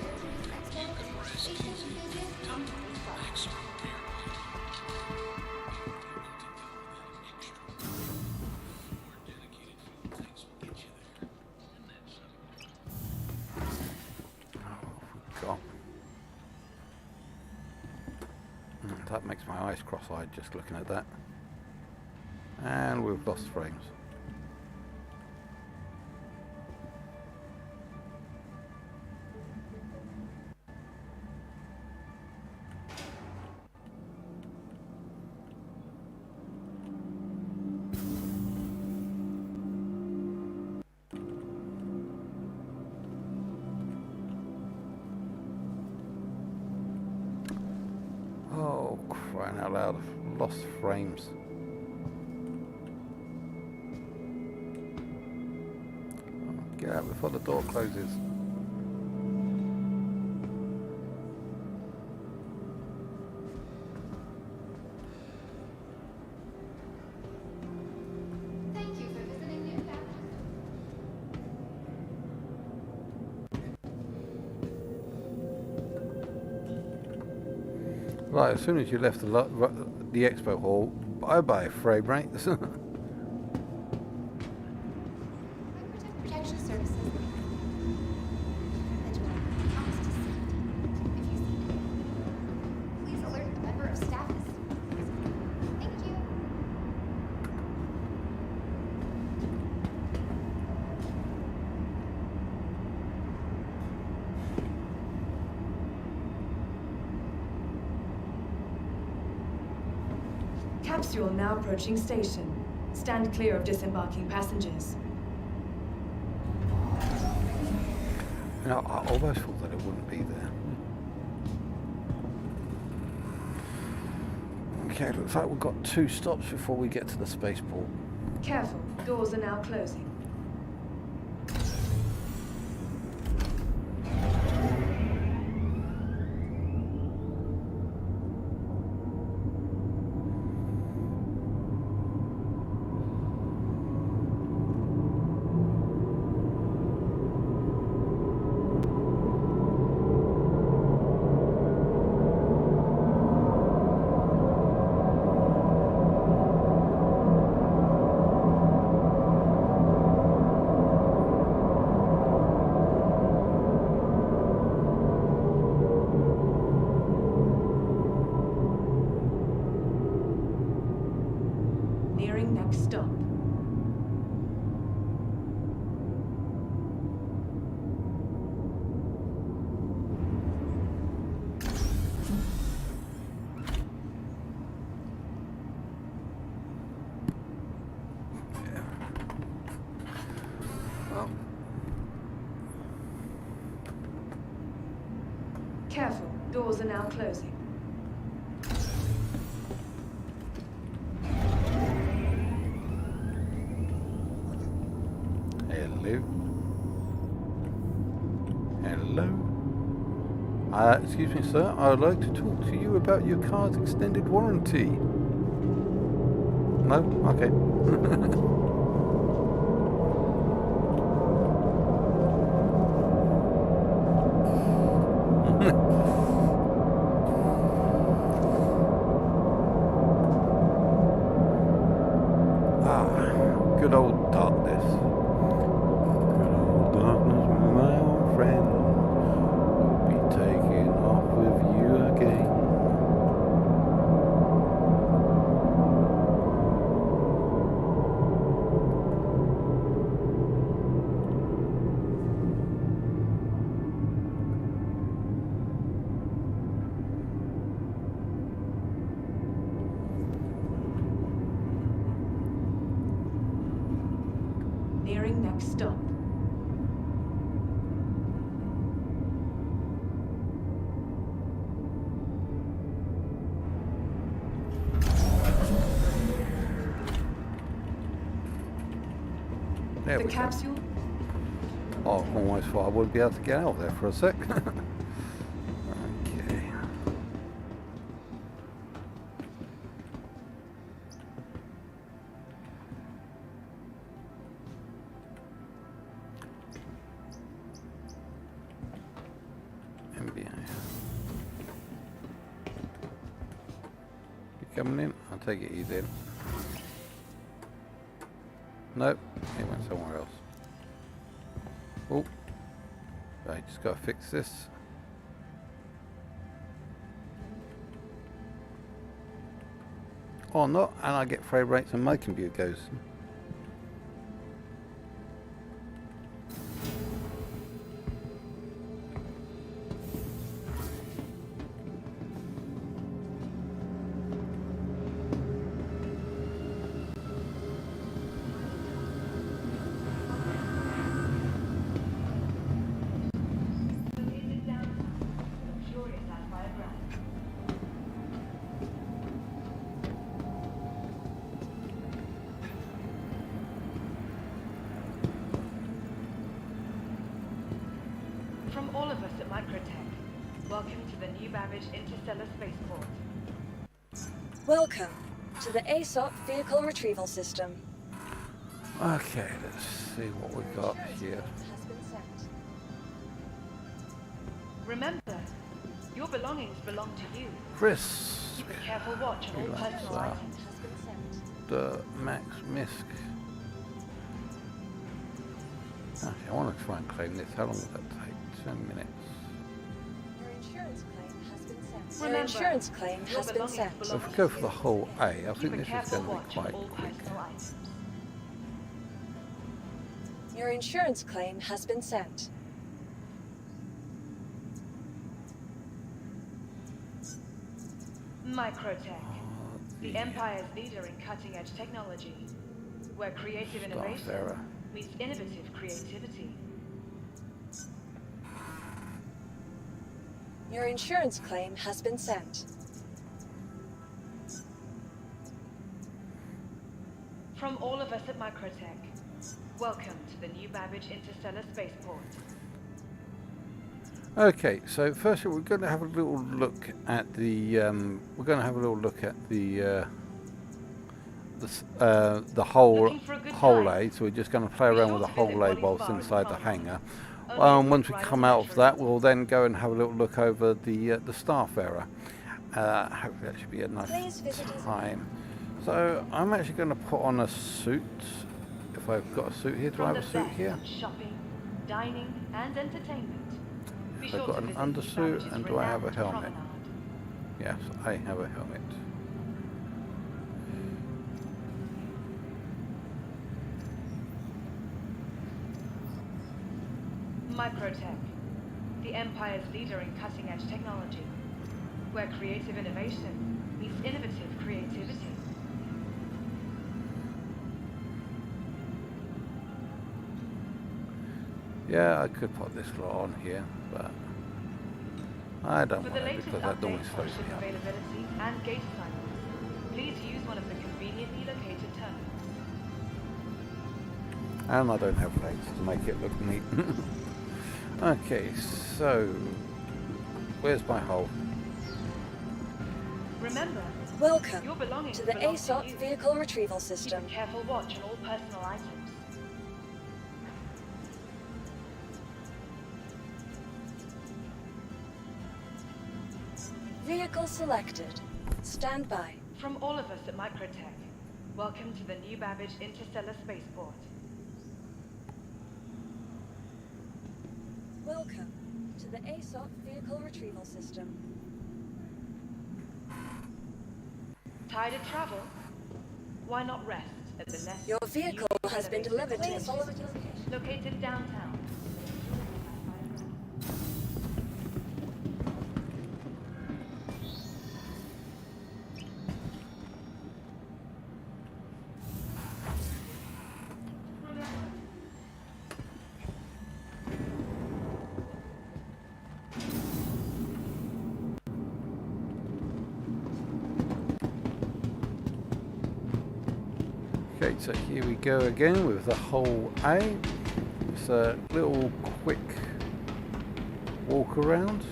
That makes my eyes cross-eyed just looking at that. And we've lost frames. Oh, crying out loud, I've lost frames. Get out before the door closes. Thank you for visiting Newcastle. Right, as soon as you left the expo hall, bye-bye frame rates. Protection services. Vigilant. Promise to safety. If you see it, please alert a member of staff as soon as possible. Thank you. Capsule now approaching station. Stand clear of disembarking passengers. You know, I almost thought that it wouldn't be there. Okay, looks like we've got 2 stops before we get to the spaceport. Careful, doors are now closing. Careful, doors are now closing. Hello. Hello. Excuse me, sir. I would like to talk to you about your car's extended warranty. No? Okay. Good old darkness. Good old darkness, my old friend. We'll be taking off with you again. Nearing next stop. There The we go. capsule. Oh, almost thought I wouldn't be able to get out there for a sec. Okay. MBA. You coming in? I'll take it easy. Nope, he went somewhere else. Oh, I just gotta fix this. Or not, and I get frame rates and my computer goes. From all of us at Microtech, welcome to the new Babbage Interstellar Spaceport. Welcome to the ASOP Vehicle Retrieval System. Okay, let's see what we got here. Has been sent. Remember, your belongings belong to you. Chris, Keep a careful watch on all Relax, personal items. Has been sent. the Max Misc. Actually, I want to try and claim this. How long will that take? 10 minutes. Your insurance claim has been sent. Your Remember, insurance claim your has been belongings sent. belong If we go for the whole A, I Keep think a this is careful going to be watch on quite all quick. personal items. Your insurance claim has been sent. Microtech, the Empire's leader in cutting-edge technology, where creative innovation error. meets innovative creativity. Your insurance claim has been sent. From all of us at Microtech, welcome to the new Babbage Interstellar Spaceport. Okay, so first we're going to have a little look at the whole Looking for a good whole time? A. So we're just going to play Be around sure with the to whole visit A Wolley's whilst Bar in inside the Farnham. hangar. Only Once we authorised come out of that, naturally. we'll then go and have a little look over the staff area. Hopefully that should be a nice Please visit us. time. So I'm actually going to put on a suit. If I've got a suit here, do I From have a the suit best here? of shopping, dining, and entertainment. Be I've sure got to an visit undersuit, Babbage's and do I have a renowned helmet? promenade. Yes, I have a helmet. Microtech, the Empire's leader in cutting-edge technology, where creative innovation meets innovative creativity. Yeah, I could put this lot on here, but I don't For want the it latest because that normally updates on slows ship me up. availability and gate assignments, please use one of the conveniently located terminals. And I don't have legs to make it look neat. Okay, so where's my hole? Remember, Welcome your belongings to the belong to ASOP you. vehicle retrieval Keep system. a careful watch on all personal items. Vehicle selected. Stand by. From all of us at Microtech, welcome to the New Babbage Interstellar Spaceport. Welcome to the ASOP vehicle retrieval system. Tired of travel? Why not rest at the nest? Your vehicle has been delivered to the following location. Located downtown. Okay, so here we go again with the whole A. It's a little quick walk around.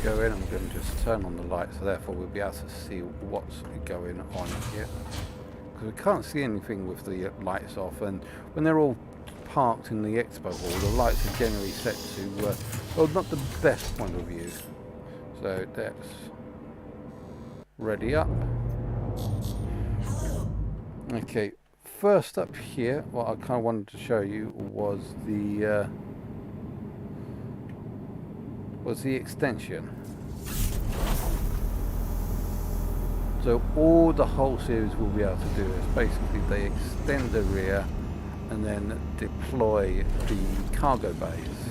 Go in, I'm going to just turn on the light, so therefore we'll be able to see what's going on here. Because we can't see anything with the lights off, and when they're all parked in the expo hall, the lights are generally set to, well, not the best point of view. So that's ready up. Okay, first up here, what I kind of wanted to show you was the extension. So all the whole series will be able to do is basically they extend the rear and then deploy the cargo bays.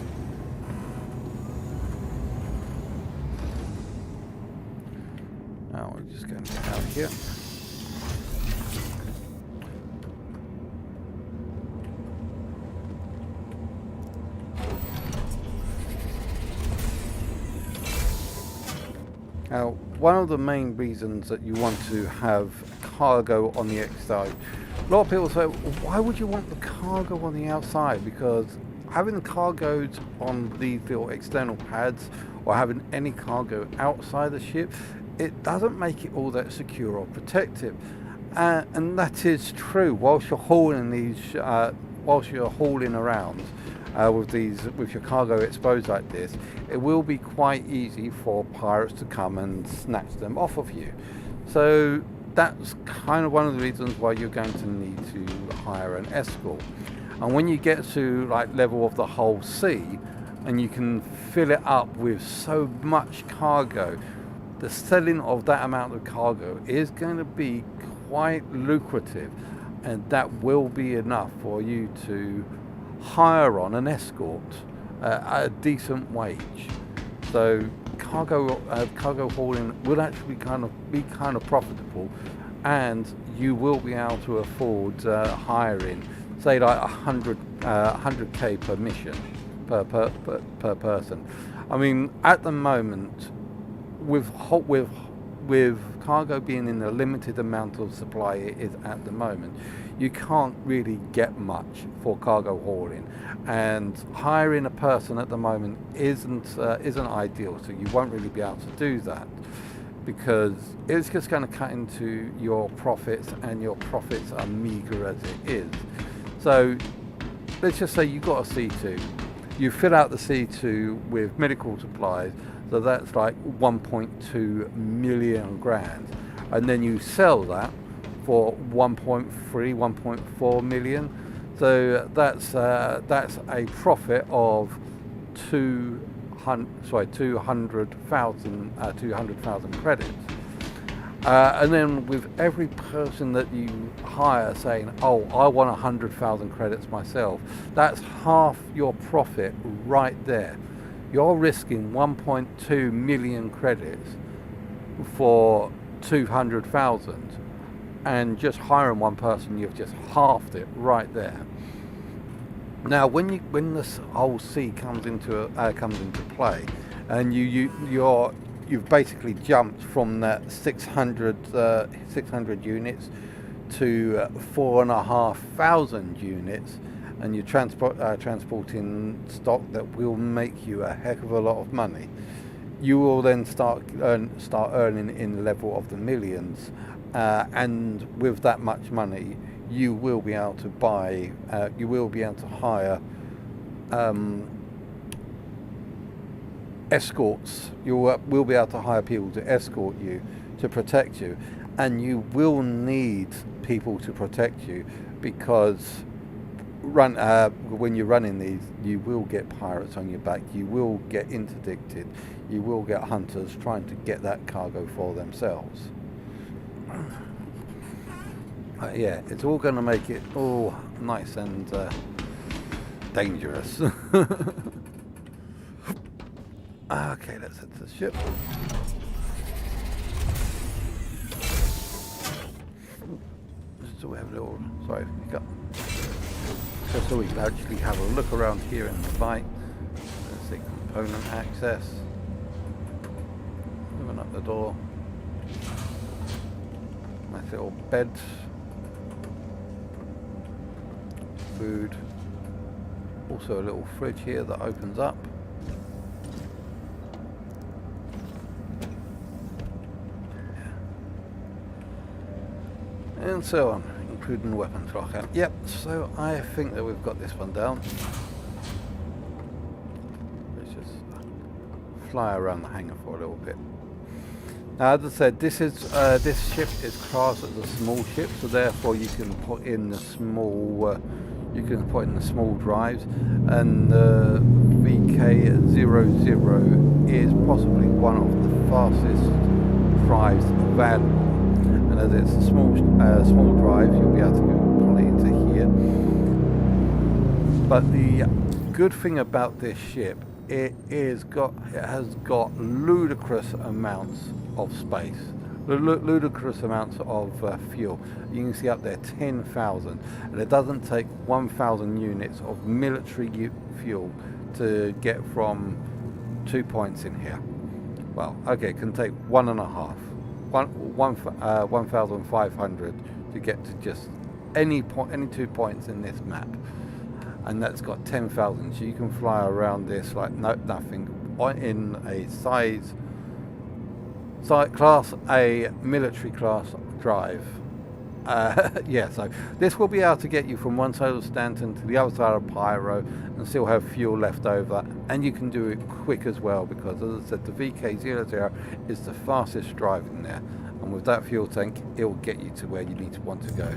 Now we're just going to get out here. Now, one of the main reasons that you want to have cargo on the outside, a lot of people say, why would you want the cargo on the outside? Because having cargoes on these little external pads or having any cargo outside the ship, it doesn't make it all that secure or protective. And that is true whilst you're hauling these, whilst you're hauling around. With your cargo exposed like this, it will be quite easy for pirates to come and snatch them off of you. So that's kind of one of the reasons why you're going to need to hire an escort. And when you get to like level of the whole sea, and you can fill it up with so much cargo, the selling of that amount of cargo is going to be quite lucrative, and that will be enough for you to hire on an escort at a decent wage. So cargo hauling will actually be kind of profitable, and you will be able to afford hiring, say like 100k per mission per person. I mean, at the moment, with cargo being in the limited amount of supply it is at the moment, you can't really get much for cargo hauling, and hiring a person at the moment isn't ideal. So you won't really be able to do that because it's just going to cut into your profits, and your profits are meager as it is. So let's just say you got a C2, you fill out the C2 with medical supplies, so that's like 1.2 million grand, and then you sell that for 1.3, 1.4 million. So that's a profit of 200,000 credits. And then with every person that you hire saying, oh, I want 100,000 credits myself, that's half your profit right there. You're risking 1.2 million credits for 200,000, and just hiring one person, you've just halved it right there. Now, when this whole C comes into play, and you've basically jumped from that 600 units to 4,500 units, and you're transporting stock that will make you a heck of a lot of money. You will then start earning in the level of the millions, and with that much money, you will be able to buy. You will be able to hire escorts. You will be able to hire people to escort you, to protect you, and you will need people to protect you, because when you're running these, you will get pirates on your back, you will get interdicted, you will get hunters trying to get that cargo for themselves. Yeah, it's all going to make it all nice and dangerous. Okay, let's head to the ship. So we have a little, sorry, just so we can actually have a look around here in the bike. Let's see, component access. Open up the door. Nice little bed. Food. Also a little fridge here that opens up. And so on, including the weapons locker. Yep, so I think that we've got this one down. Let's just fly around the hangar for a little bit. Now, as I said, this ship is classed as a small ship, so therefore you can put in the small drives, and the VK00 is possibly one of the fastest drives available. And as it's a small drive, you'll be able to pull it into here. But the good thing about this ship, it has got ludicrous amounts of space, ludicrous amounts of fuel. You can see up there 10,000, and it doesn't take 1,000 units of military fuel to get from 2 points in here. Well, okay, it can take 1,500 to get to just any 2 points in this map, and that's got 10,000. So you can fly around this like nothing in a class A military class drive. Yeah, so this will be able to get you from one side of Stanton to the other side of Pyro and still have fuel left over, and you can do it quick as well, because as I said, the VK00 is the fastest drive in there, and with that fuel tank it will get you to where you want to go.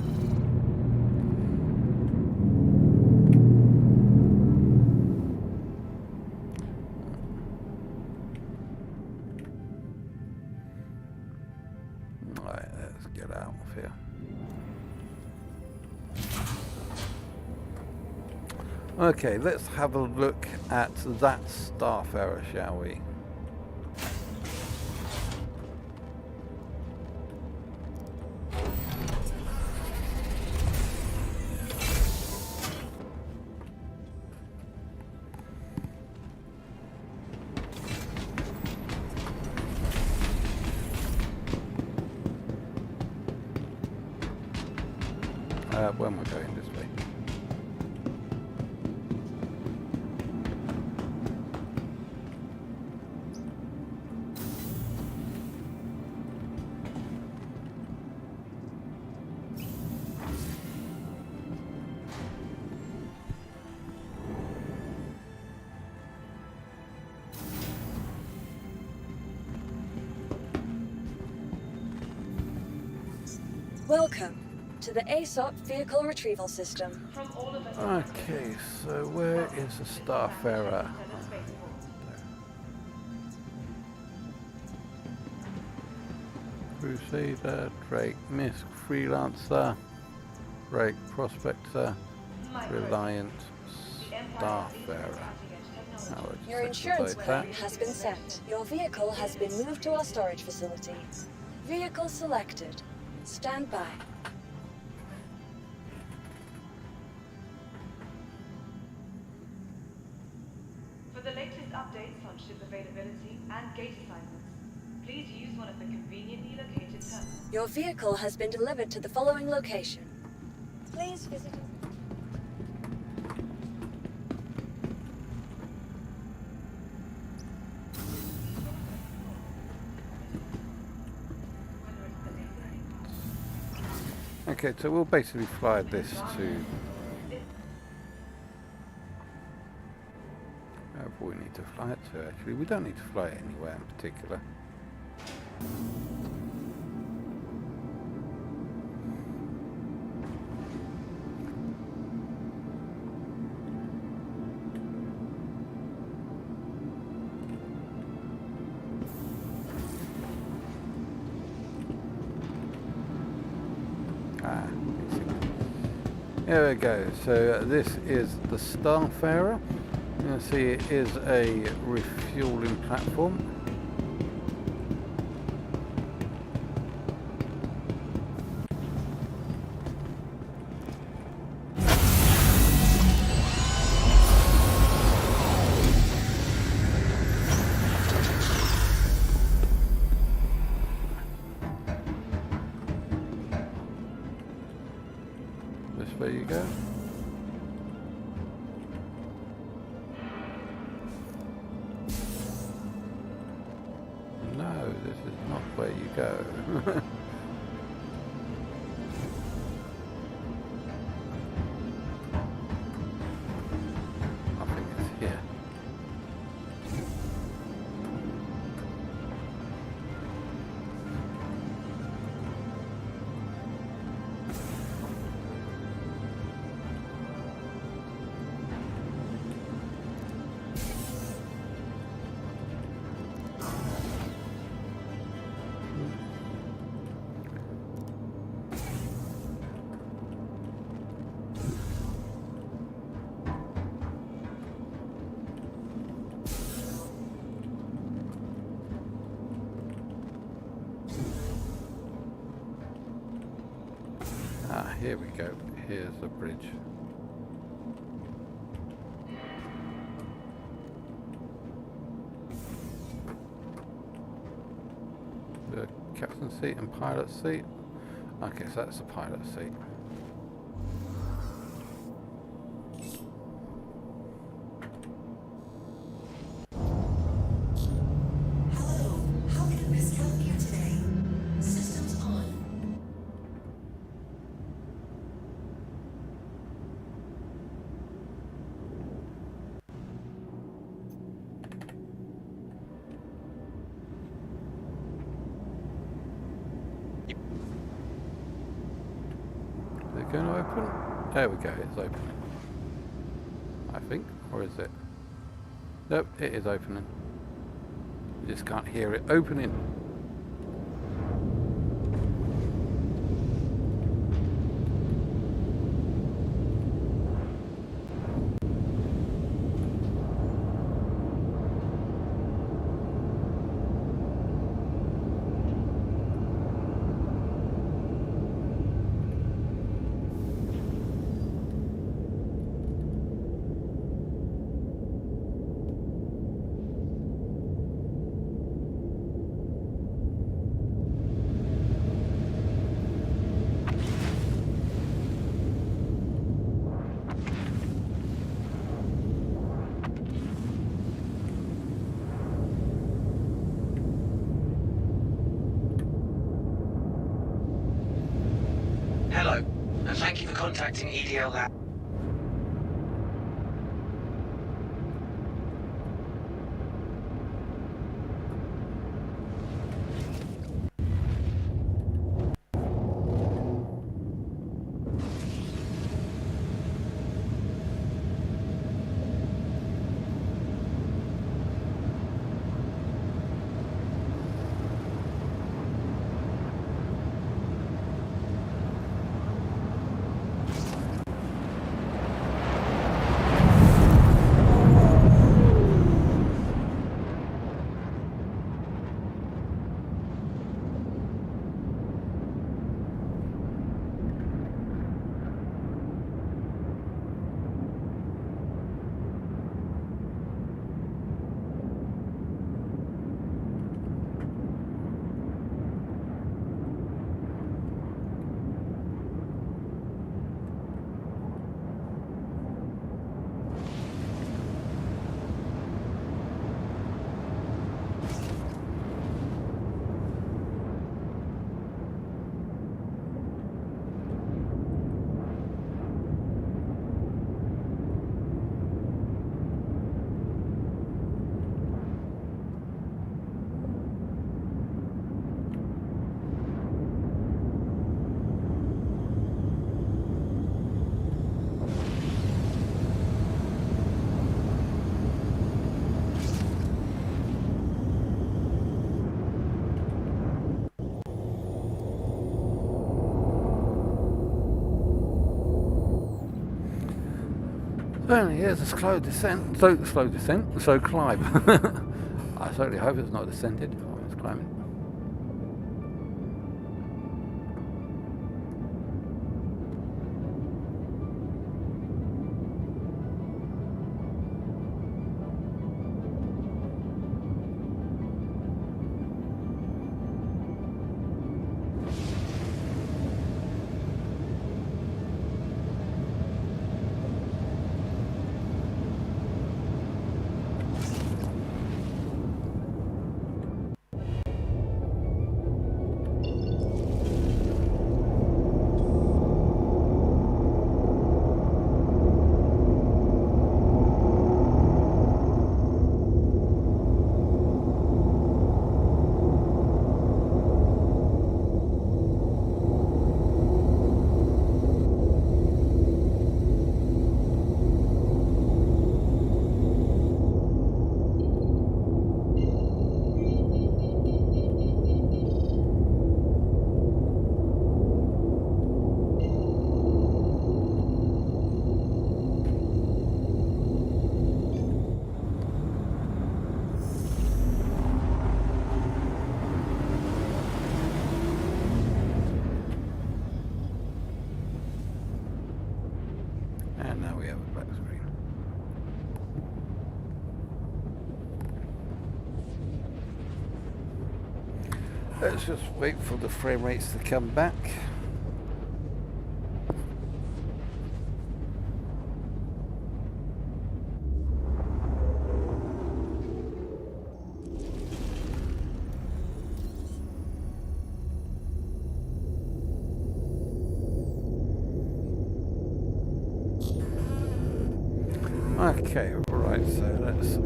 Alright, let's get out of here. Okay, let's have a look at that Starfarer, shall we? Where am I going this way? Welcome to the ASOP Vehicle Retrieval System. Okay, so where is the Starfarer? Crusader, Drake, Misc, Freelancer, Drake, Prospector, Reliant, Starfarer. Now we'll just Your insurance activate claim that. has been sent. Your vehicle has been moved to our storage facility. Vehicle selected. Stand by. For the latest updates on ship availability and gate assignments, please use one of the conveniently located terminals. Your vehicle has been delivered to the following location. Please visit us. Okay, so we'll basically fly this to wherever we need to fly it to. Actually, we don't need to fly it anywhere in particular. There we go. So this is the Starfarer. You can see it is a refueling platform. This way you go. No, this is not where you go. I think it's here. Ah, here we go. Here's the bridge. The captain seat and pilot seat. Okay, so that's the pilot seat. Hello, how can Misc help you today? Systems on. Is it going to open? There we go, it's opening. I think, or is it? Nope, it is opening. You just can't hear it opening. Hello, and thank you for contacting EDL Lab. Apparently, here's a slow descent. Slow descent. Slow climb. I certainly hope it's not descended. Oh, it's climbing. And now we have a black screen. Let's just wait for the frame rates to come back. Okay, right, so let's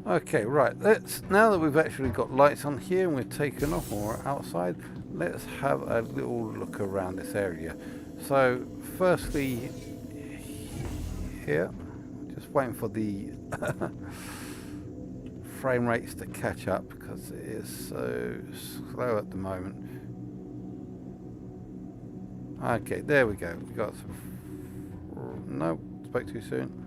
okay, right, now that we've actually got lights on here and we've taken off and we're outside, let's have a little look around this area. So, firstly, here, just waiting for the frame rates to catch up because it is so slow at the moment. Okay, there we go. We got some. No, spoke too soon.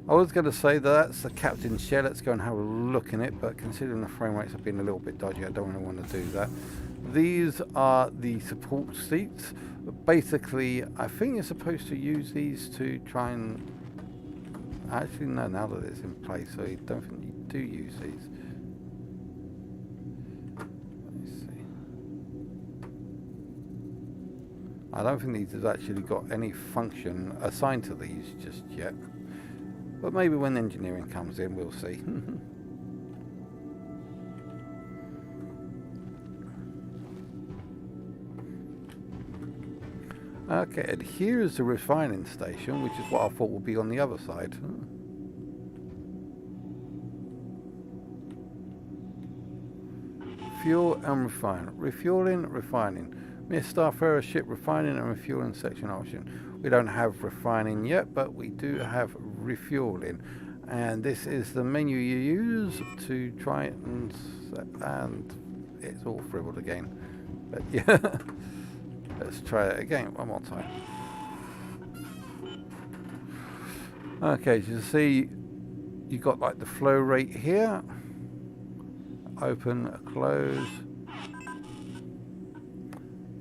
I was going to say that's the captain's chair. Let's go and have a look in it, but considering the frame rates have been a little bit dodgy, I don't really want to do that. These are the support seats. Basically, I think you're supposed to use these to try and... Actually, no, now that it's in place, so I don't think you do use these. Let's see. I don't think these have actually got any function assigned to these just yet. But maybe when engineering comes in, we'll see. Okay, and here is the refining station, which is what I thought would be on the other side. Fuel and refine. Refueling, refining. Misc Starfarer ship refining and refueling section option. We don't have refining yet, but we do have refueling. And this is the menu you use to try and it's all frivoled again. But yeah, let's try it again one more time. Okay, so you see you got like the flow rate here. Open, close.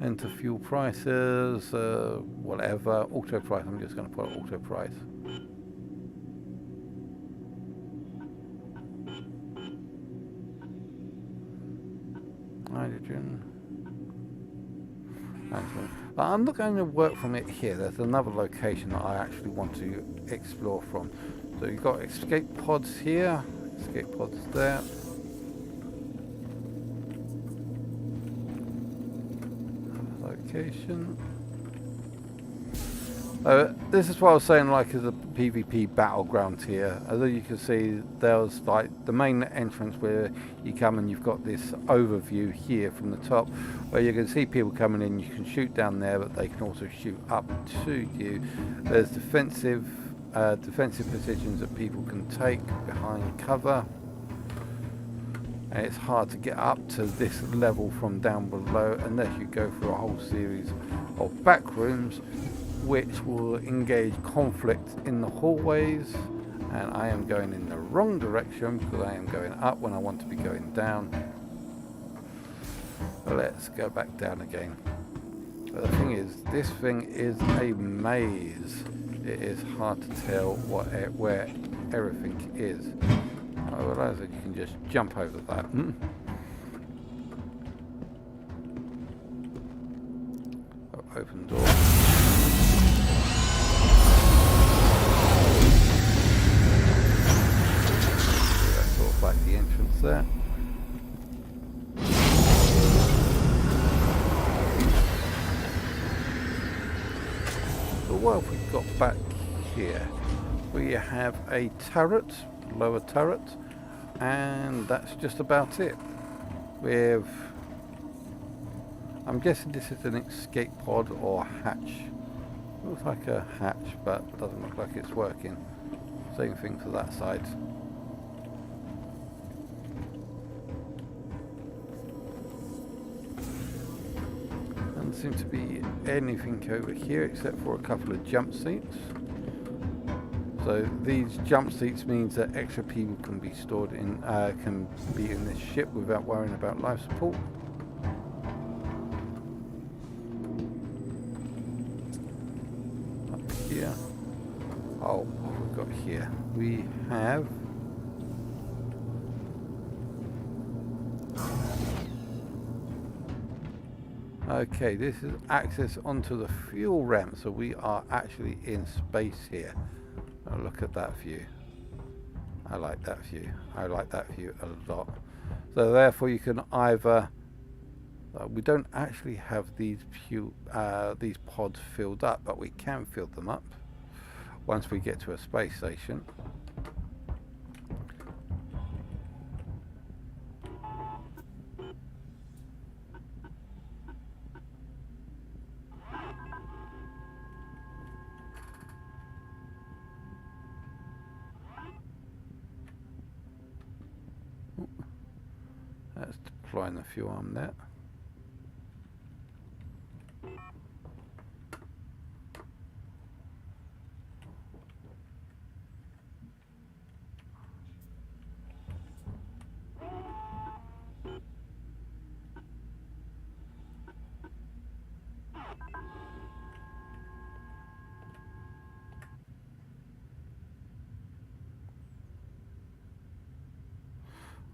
Enter fuel prices, whatever, auto price, I'm just going to put auto price. Hydrogen. I'm not going to work from it here, there's another location that I actually want to explore from. So you've got escape pods here, escape pods there. Location. This is what I was saying, like as a PvP battleground here. As you can see, there's like the main entrance where you come and you've got this overview here from the top, where you can see people coming in. You can shoot down there, but they can also shoot up to you. There's defensive positions that people can take behind cover. And it's hard to get up to this level from down below unless you go through a whole series of back rooms, which will engage conflict in the hallways. And I am going in the wrong direction because I am going up when I want to be going down. Let's go back down again. But the thing is, this thing is a maze. It is hard to tell where everything is. I realise that you can just jump over that. Oh, open door. That's sort of like the entrance there. So what have we got back here? We have a turret, lower turret, and that's just about it. I'm guessing this is an escape pod or hatch. Looks like a hatch, but doesn't look like it's working. Same thing for that side. Doesn't seem to be anything over here except for a couple of jump seats. So these jump seats means that extra people can be stored in, can be in this ship without worrying about life support. Up here. Oh, what have we got here? We have okay, this is access onto the fuel ramp, so we are actually in space here. Oh, look at that view. I like that view. I like that view a lot. So therefore you can either we don't actually have these pods filled up, but we can fill them up once we get to a space station. That's deploying the fuel arm there.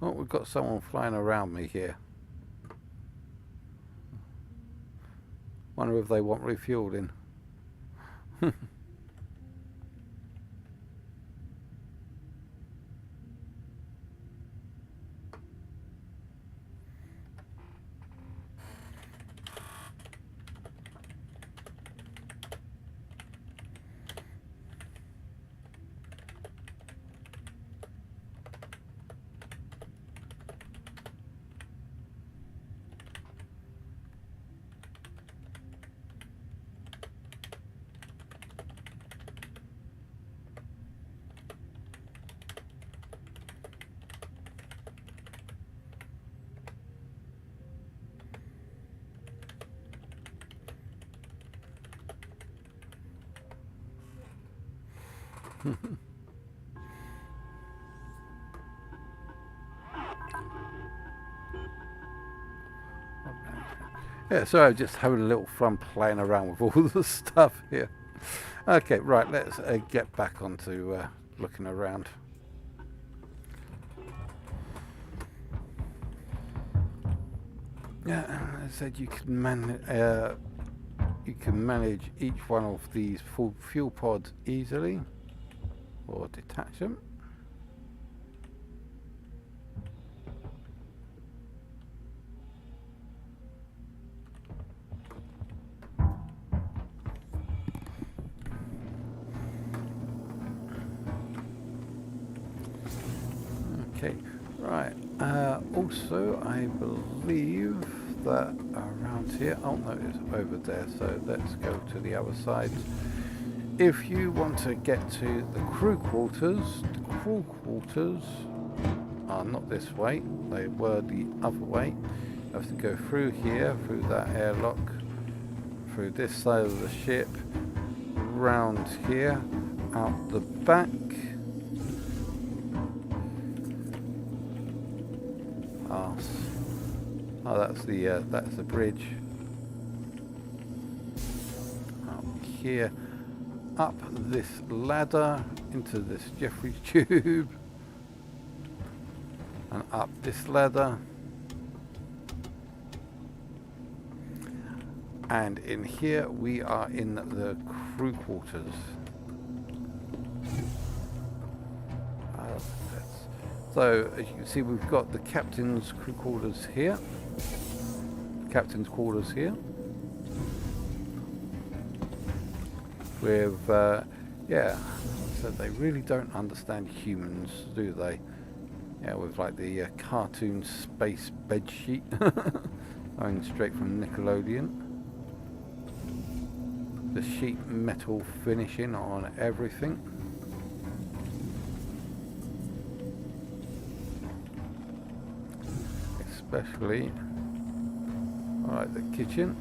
Oh, we've got someone flying around me here. Wonder if they want refueling. Yeah, so I'm just having a little fun playing around with all the stuff here. Okay, right, let's get back onto looking around. Yeah, I said you can manage each one of these full fuel pods easily, or detach them. Okay, right. Also, I believe that around here, oh no, it's over there, so let's go to the other side. If you want to get to the crew quarters are not this way, they were the other way. You have to go through here, through that airlock, through this side of the ship, round here, out the back. Oh, that's the bridge. Up here, up this ladder into this Jeffrey's tube, and up this ladder, and in here we are in the crew quarters. So as you can see, we've got the captain's crew quarters here. Captain's quarters here. With yeah, so they really don't understand humans, do they? Yeah, with like the cartoon space bed sheet going straight from Nickelodeon. The sheet metal finishing on everything. Especially, alright, the kitchen.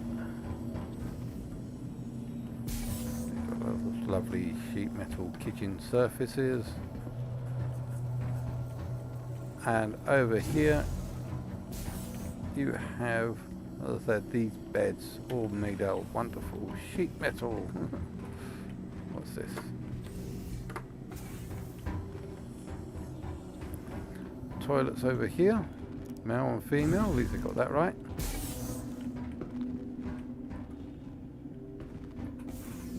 Got those lovely sheet metal kitchen surfaces. And over here, you have, as I said, these beds all made out of wonderful sheet metal. What's this? Toilets over here. Male and female, at least I got that right.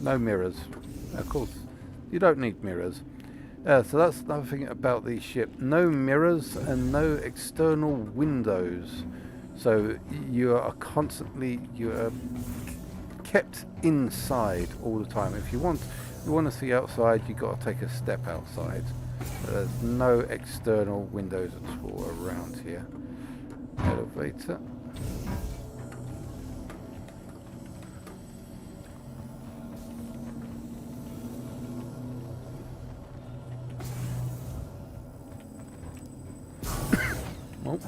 No mirrors. Of course, you don't need mirrors. So that's another thing about the ship. No mirrors and no external windows. So you are constantly, you are kept inside all the time. If you want to see outside, you've got to take a step outside. There's no external windows at all around here. Elevator. Oh.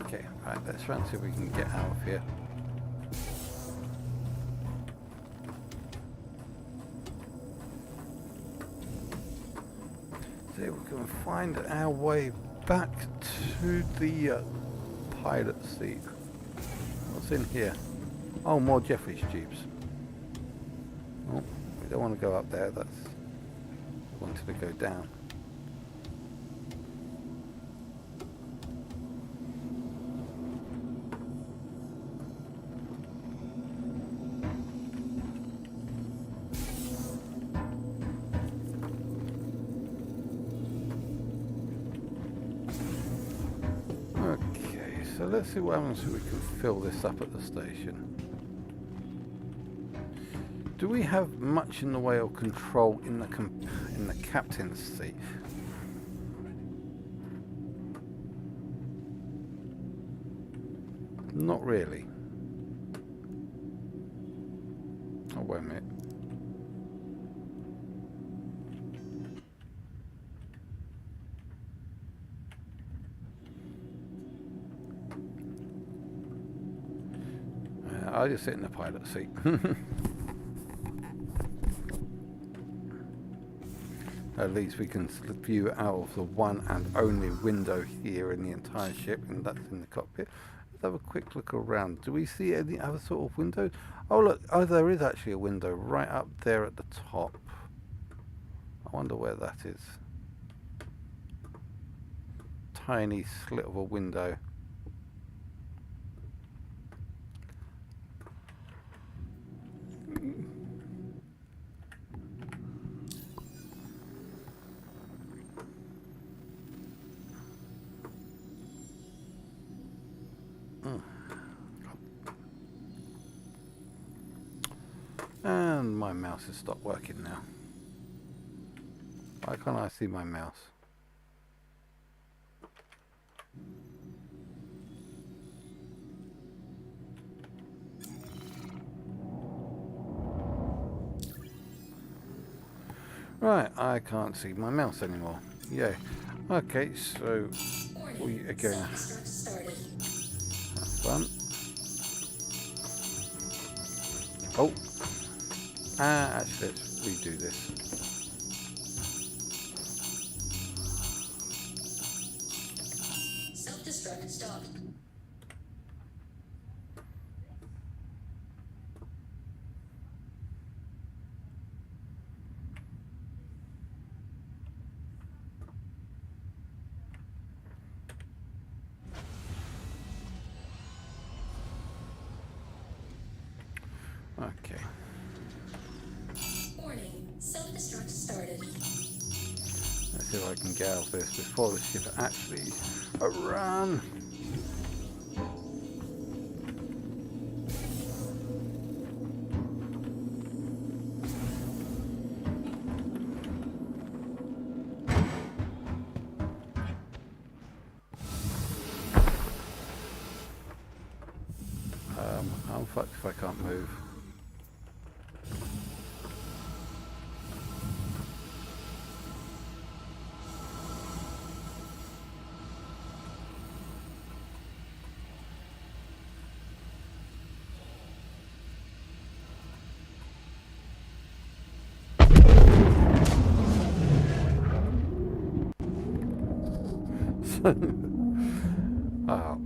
Okay, right, let's try and see if we can get out of here. See if we can find our way back to the pilot seat. What's in here? Oh, more Jeffrey's tubes. Oh, we don't want to go up there, we wanted to go down. So let's see what happens if we can fill this up at the station. Do we have much in the way of control in the captain's seat? Not really. Oh, wait a minute. I'll just sit in the pilot seat. At least we can view out of the one and only window here in the entire ship, and that's in the cockpit. Let's have a quick look around. Do we see any other sort of window? Oh look, oh there is actually a window right up there at the top. I wonder where that is. Tiny slit of a window. And my mouse has stopped working now. Why can't I see my mouse? Right, I can't see my mouse anymore. Yeah. Okay, so we are going to have fun. Oh. Actually, let's redo this. Self-destruct stopped. Okay. Warning. Self-destruct started. Let's see if I can get out of this before the ship actually run. I'm fucked if I can't move. Oh.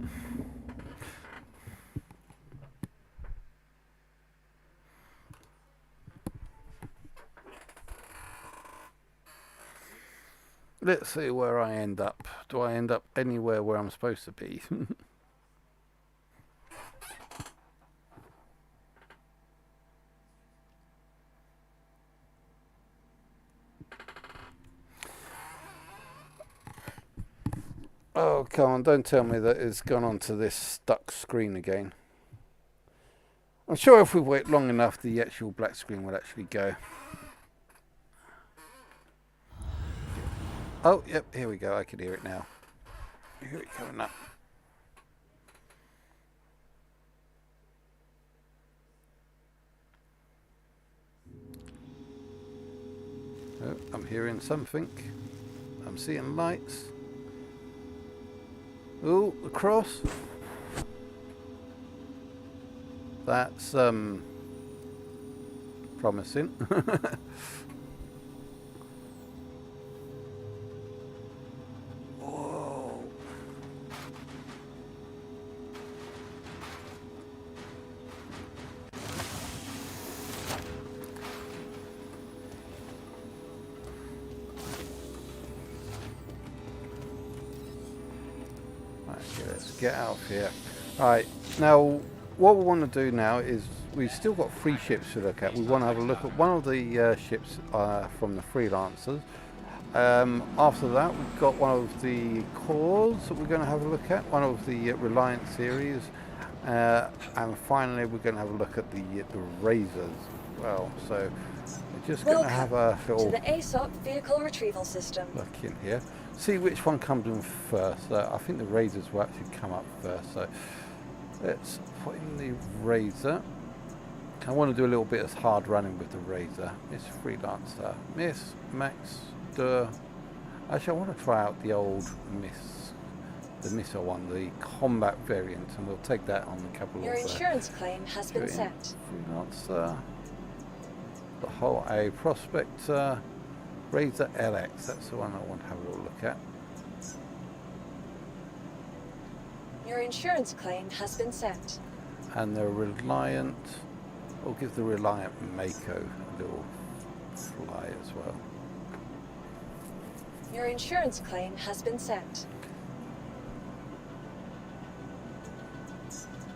Let's see where I end up. Do I end up anywhere where I'm supposed to be? Oh, come on, don't tell me that it's gone onto this stuck screen again. I'm sure if we wait long enough, the actual black screen will actually go. Oh, yep, here we go. I can hear it now. Here it coming up. Oh, I'm hearing something. I'm seeing lights. Oh, the cross. That's promising. Whoa. Okay, let's get out of here. Alright, now what we want to do now is we've still got 3 ships to look at. We want to have a look at one of the ships from the freelancers. After that, we've got one of the cores that we're going to have a look at, one of the Reliant series, and finally we're going to have a look at the Razors as well. So we're just going to have a little to the ASOP vehicle retrieval system. Look in here, see which one comes in first. I think the Razors will actually come up first. So let's put in the Razor. I want to do a little bit of hard running with the Razor. It's Freelancer, Misc, Max. Actually, I want to try out the old the missile one, the combat variant, and we'll take that on a couple Your of insurance claim has been sent. Freelancer, the whole A Prospector, Razor LX. That's the one I want to have a little look at. Your insurance claim has been sent. And the Reliant, we'll give the Reliant Mako a little fly as well. Your insurance claim has been sent.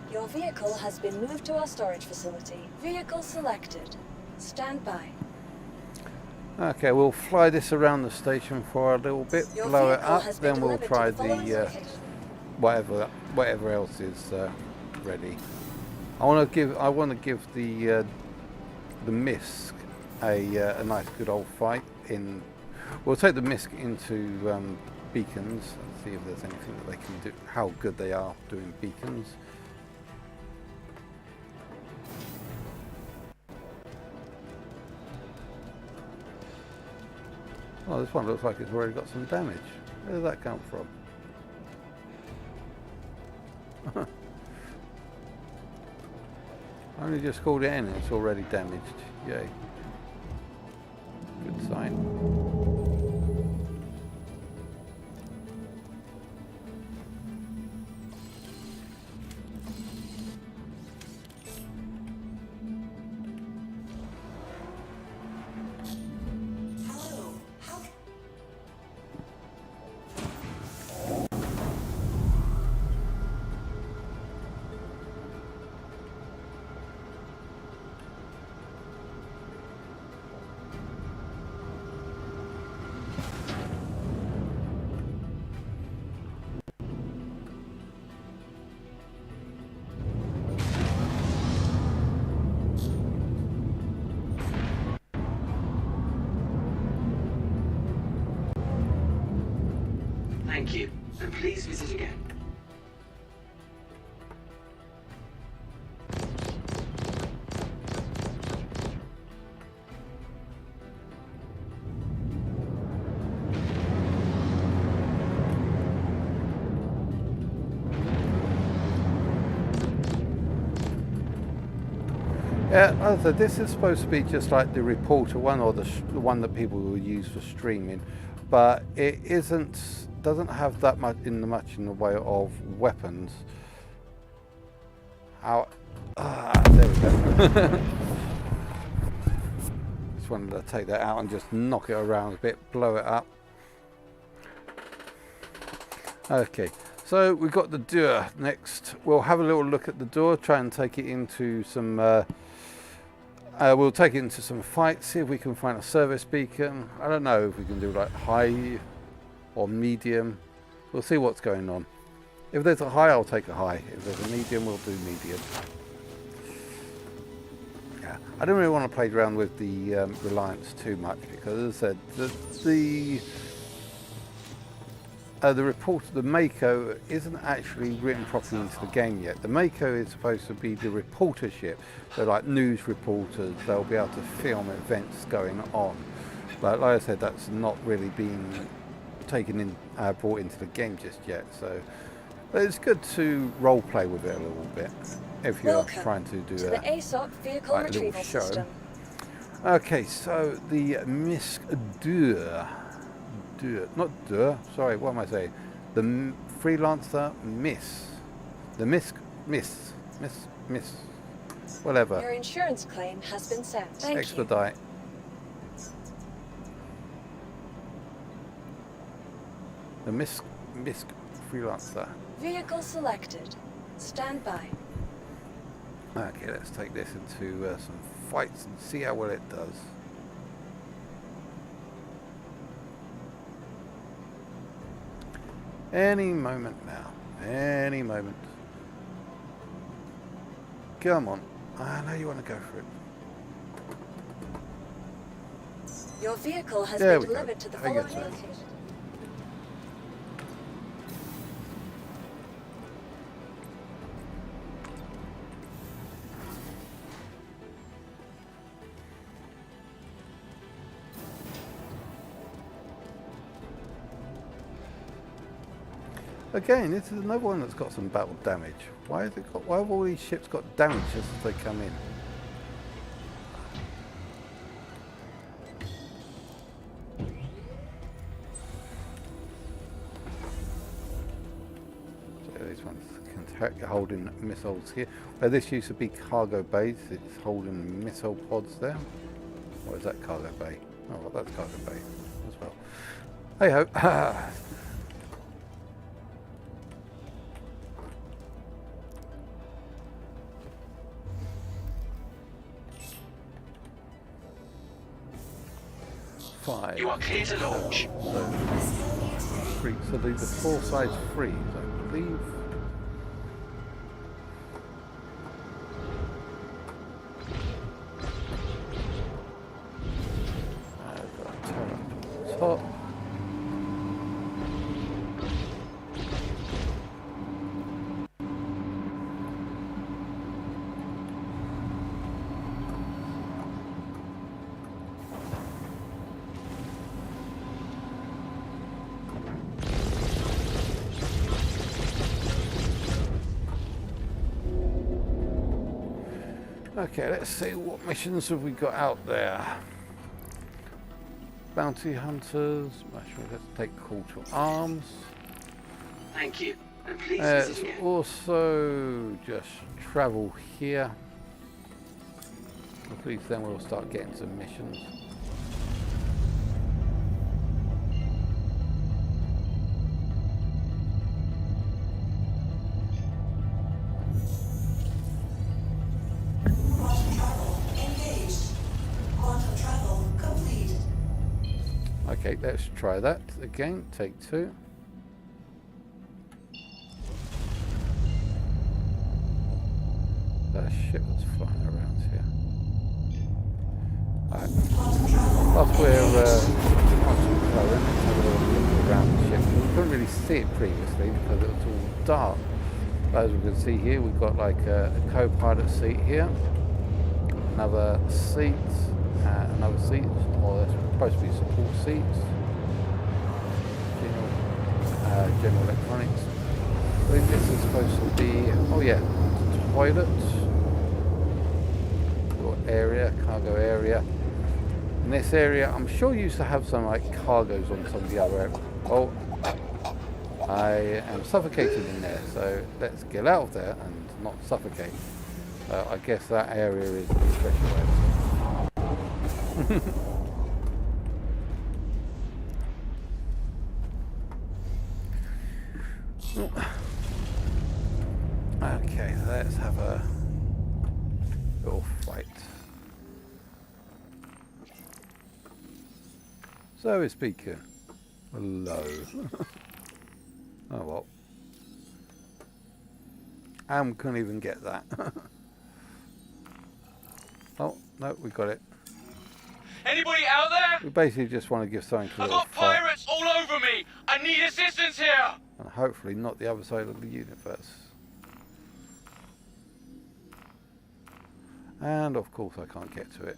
Your vehicle has been moved to our storage facility. Vehicle selected. Stand by. Okay, we'll fly this around the station for a little bit, Your blow it vehicle up, has been then we'll delivered to try the following the location. whatever else is ready. I want to give the Misc a nice good old fight in. We'll take the Misc into beacons and see if there's anything that they can do, how good they are doing beacons. Oh, this one looks like it's already got some damage. Where did that come from? I only just called it in and it's already damaged. Yay. Good sign. Thank you, and please visit again. Yeah, so this is supposed to be just like the reporter one, or the one that people will use for streaming, but it doesn't have that much in the way of weapons. There we go. Just wanted to take that out and just knock it around a bit, blow it up. Okay, so we've got the door next. We'll have a little look at the door, try and take it into some we'll take it into some fights, see if we can find a service beacon. I don't know if we can do like high or medium. We'll see what's going on. If there's a high, I'll take a high. If there's a medium, we'll do medium. Yeah, I don't really want to play around with the Reliance too much because, as I said, the report, the Mako isn't actually written properly into the game yet. The Mako is supposed to be the reporter ship. They're like news reporters. They'll be able to film events going on. But like I said, that's not really been taken in, brought into the game just yet. So but it's good to role play with it a little bit if you're trying to do the ASOP vehicle like a little retrieval show. system. Okay, so the Misc sorry, what am I saying? The freelancer the Misc, whatever. Your insurance claim has been sent. Thank Expedite. The Misc freelancer. Vehicle selected. Stand by. Okay, let's take this into some fights and see how well it does. Any moment now. Any moment. Come on. I know you want to go for it. Your vehicle has There been we go. delivered to the I following get that. location. Again, this is another one that's got some battle damage. Why have all these ships got damage just as they come in? So these ones holding missiles here. Where this used to be cargo base, it's holding missile pods there. Or is that cargo bay? Oh, well, that's cargo bay as well. Hey ho. Five. You are clear to launch. So the 4 sides freeze, I believe. I've got to turn up to the top. Okay, let's see what missions have we got out there. Bounty hunters. Let's take call to arms. Thank you. And please Let's visit again. also just travel here. At least then we'll start getting some missions. Okay, let's try that again. Take 2. That ship that's flying around here. Alright. Whilst we're have a little look around the ship. We couldn't really see it previously because it was all dark. But as we can see here, we've got like a co-pilot seat here. Another seat. Another seat, or they're supposed to be support seats. General electronics. I think this is supposed to be, oh yeah, toilet. Or area, cargo area. In this area, I'm sure you used to have some like cargoes on some of the other areas. Oh, I am suffocated in there, so let's get out of there and not suffocate. I guess that area is the special area. Okay, let's have a little fight. So speaker. Hello. Oh well. Couldn't even get that. Oh, no, we got it. Anybody out there? We basically just want to give something to I've got pirates all over me! I need assistance here! And hopefully not the other side of the universe. And of course I can't get to it.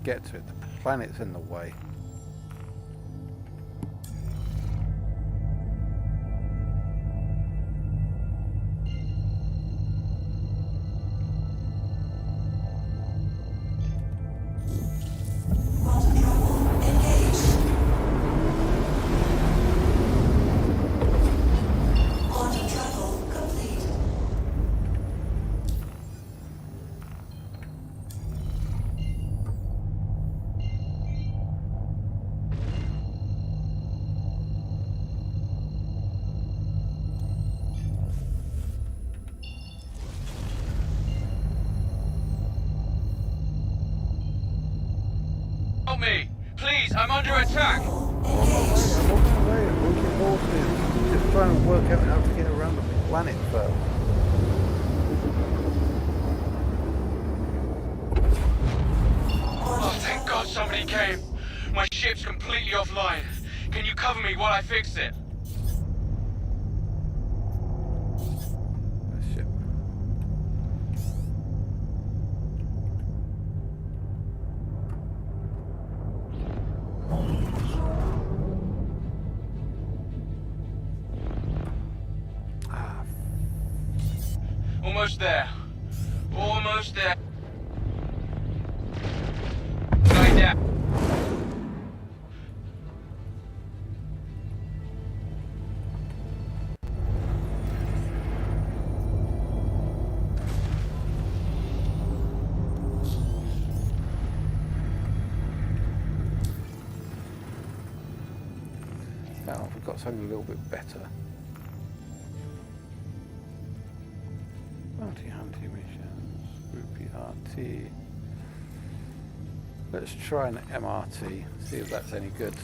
Get to it. The planet's in the way. Help me! Please, I'm under attack! I'm just trying to work out how to get around the planet first. Oh, thank God somebody okay. My ship's completely offline. Can you cover me while I fix it? Ship. Almost there. Almost there. Going down. Now we've got something a little bit better. Bounty missions, Rupee RT. Let's try an MRT, see if that's any good.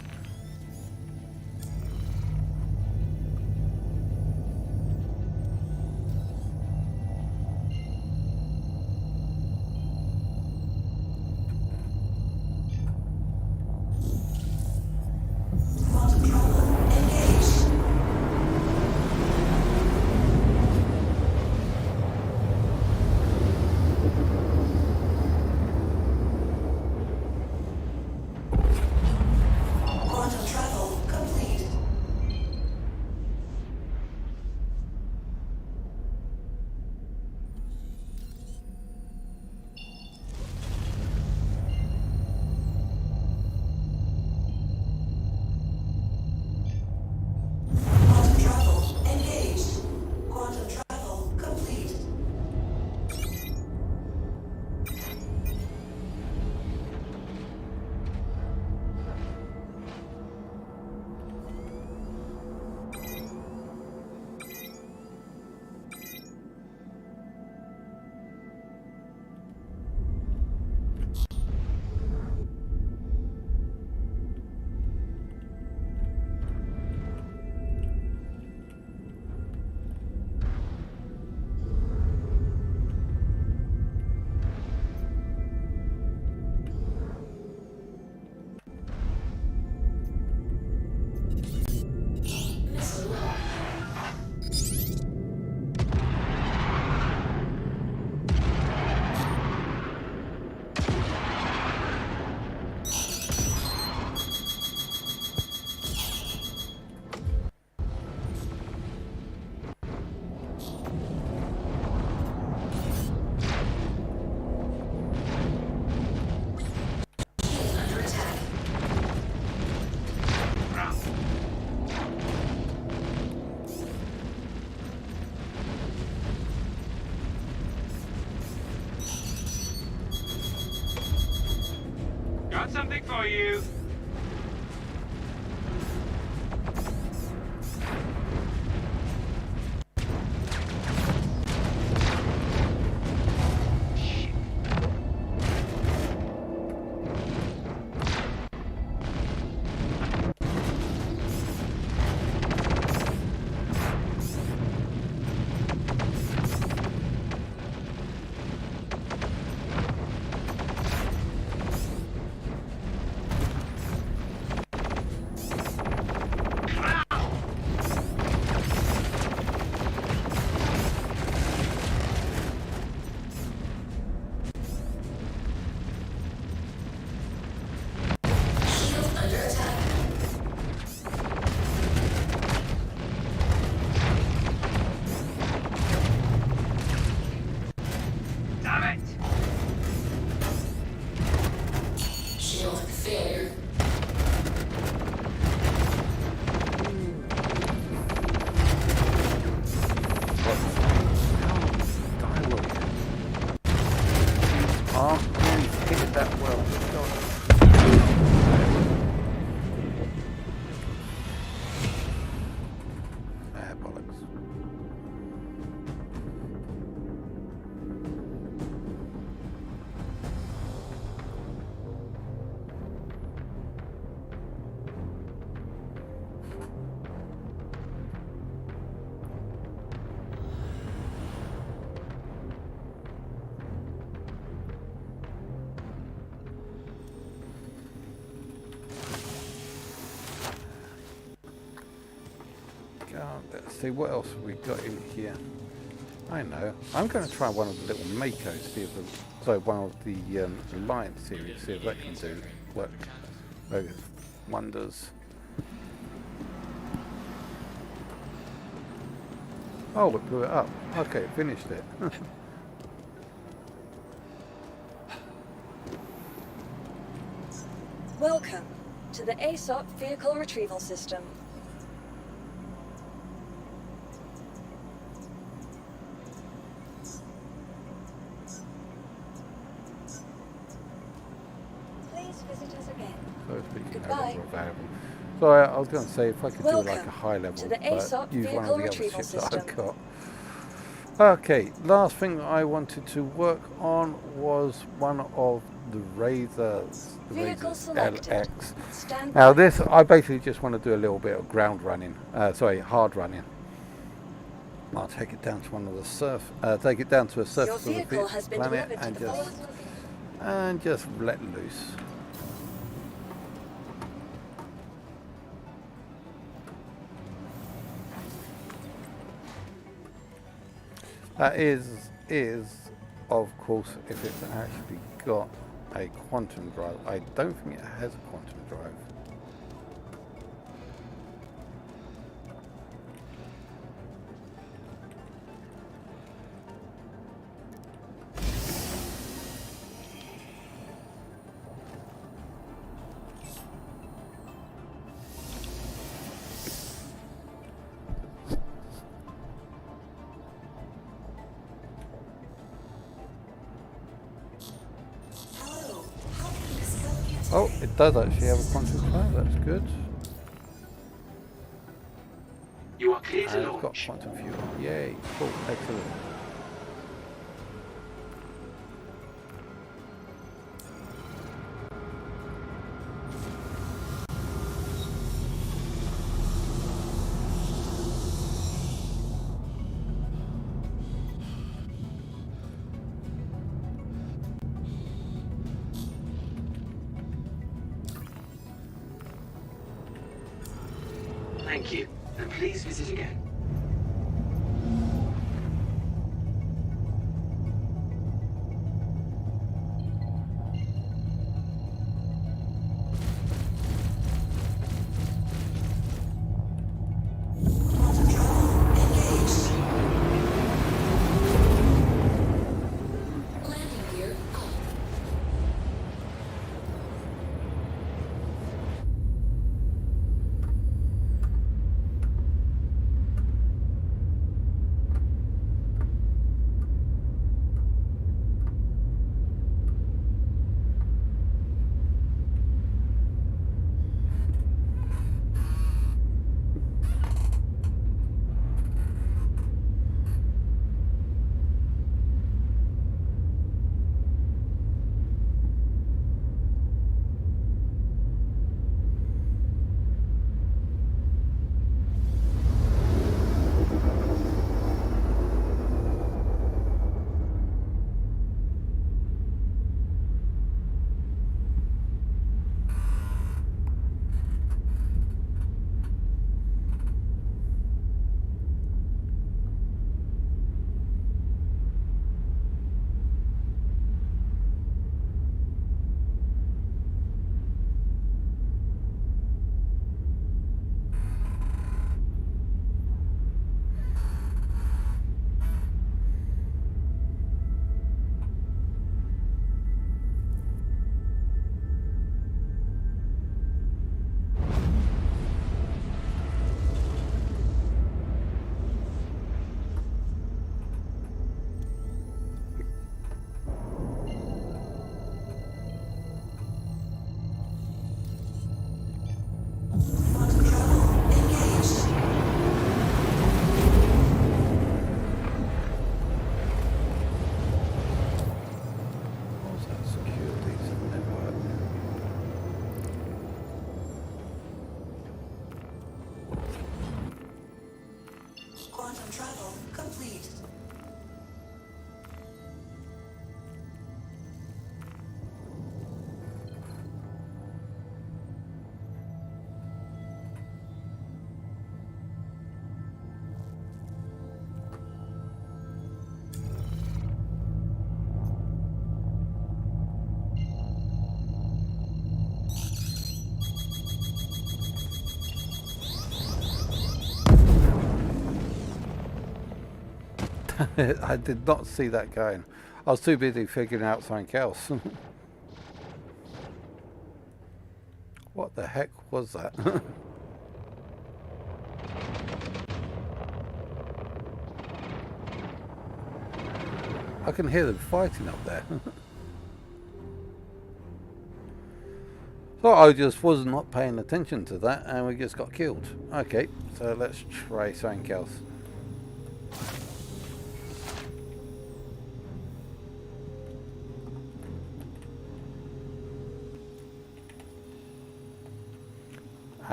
Got something for you. Let's see what else we got in here. I know. I'm going to try one of the little Makos, see if one of the Alliance series, see if that can do work. Wonders. Oh, it blew it up. Okay, finished it. Welcome to the ASOP Vehicle Retrieval System. Please visit us again. Goodbye. So I was going to say if I could do like a high level, to the but ASOP use one Vehicle of the other Retrieval ships that System. I've got. Okay, last thing I wanted to work on was one of the Razors, the Vehicle Razors selected. LX. Stand Now by. this, I basically just want to do a little bit of ground running, hard running. I'll take it down to one of the take it down to a surface Your of the vehicle has been planet delivered and to the just let loose. That is of course if it's actually got a quantum drive. I don't think it has a quantum drive. Oh, it does actually have a quantum drive, that's good. You are clear to And it's got launch. quantum fuel. Yay, cool, excellent. Thank you, and please visit again. Landing gear up. I did not see that going. I was too busy figuring out something else. What the heck was that? I can hear them fighting up there. So I just was not paying attention to that and we just got killed. Okay, so let's try something else.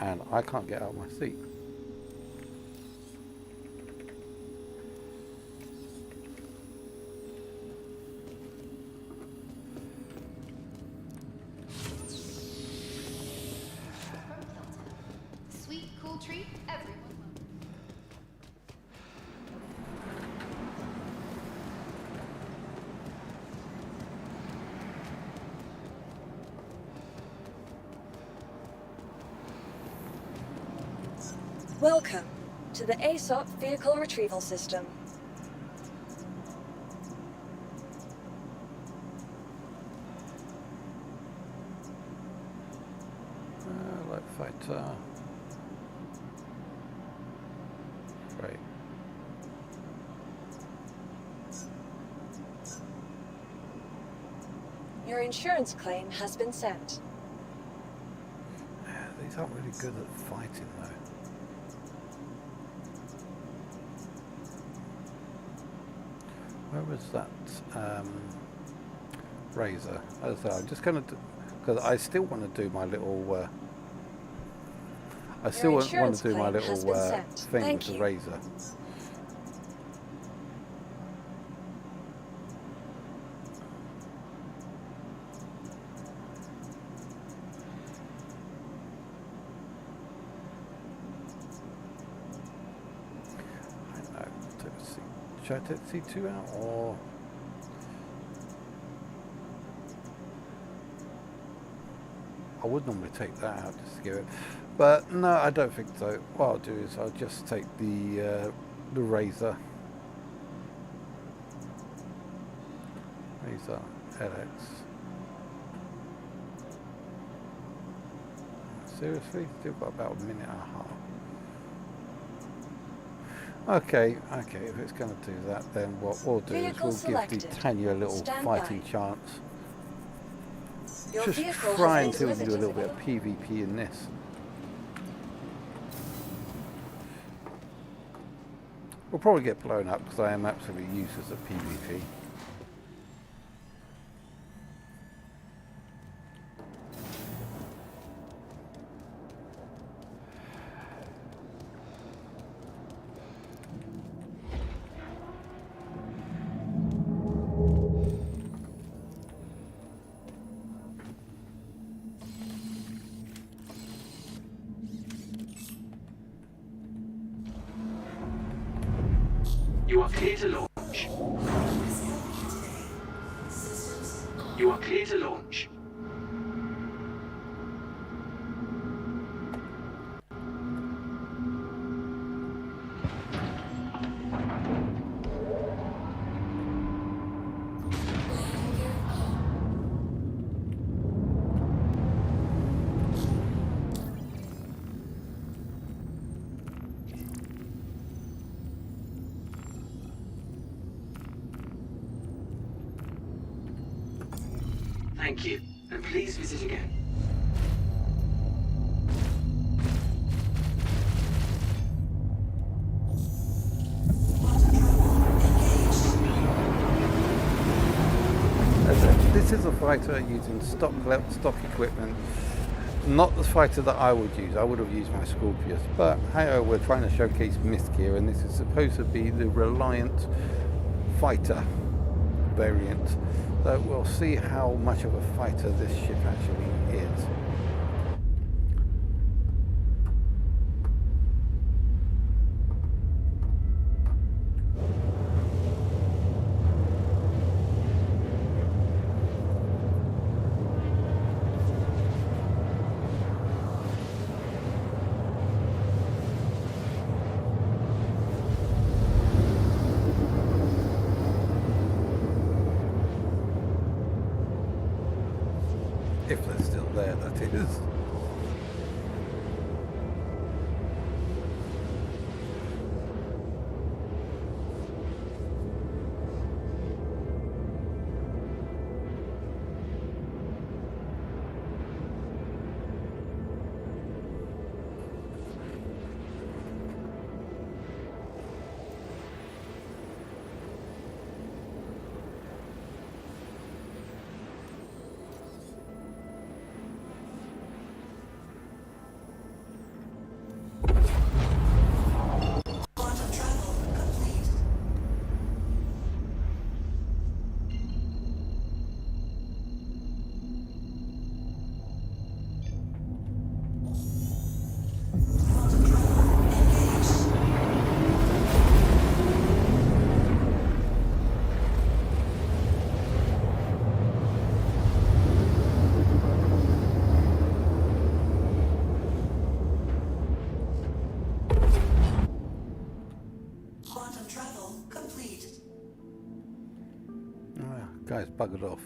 And I can't get out of my seat. Sweet, cool treat, everyone loves. Welcome to the ASOP Vehicle Retrieval System. Light fighter. Right. Your insurance claim has been sent. These aren't really good at fighting though. Where was that razor? As I say, I'm just going to, because I still want to do my little. I still want to do my little thing with the razor. Should I take the C2 out or? I would normally take that out just to give it, but no, I don't think so. What I'll do is I'll just take the razor. Razor LX. Seriously? Still got about a minute and a half. Okay, if it's going to do that, then what we'll do is we'll give the Tanya a little fighting chance. Just try and see if we can do a little bit of PvP in this. We'll probably get blown up because I am absolutely useless at PvP. You are clear to launch. You are clear to launch. Thank you, and please visit again. This is a fighter using stock equipment, not the fighter that I would use. I would have used my Scorpius, but hey, we're trying to showcase Misc here, and this is supposed to be the Reliant fighter variant. So we'll see how much of a fighter this ship actually is. If they're still there, that is. Quantum travel complete. Quantum travel engaged. Quantum travel complete. Ah, guys, buggered off.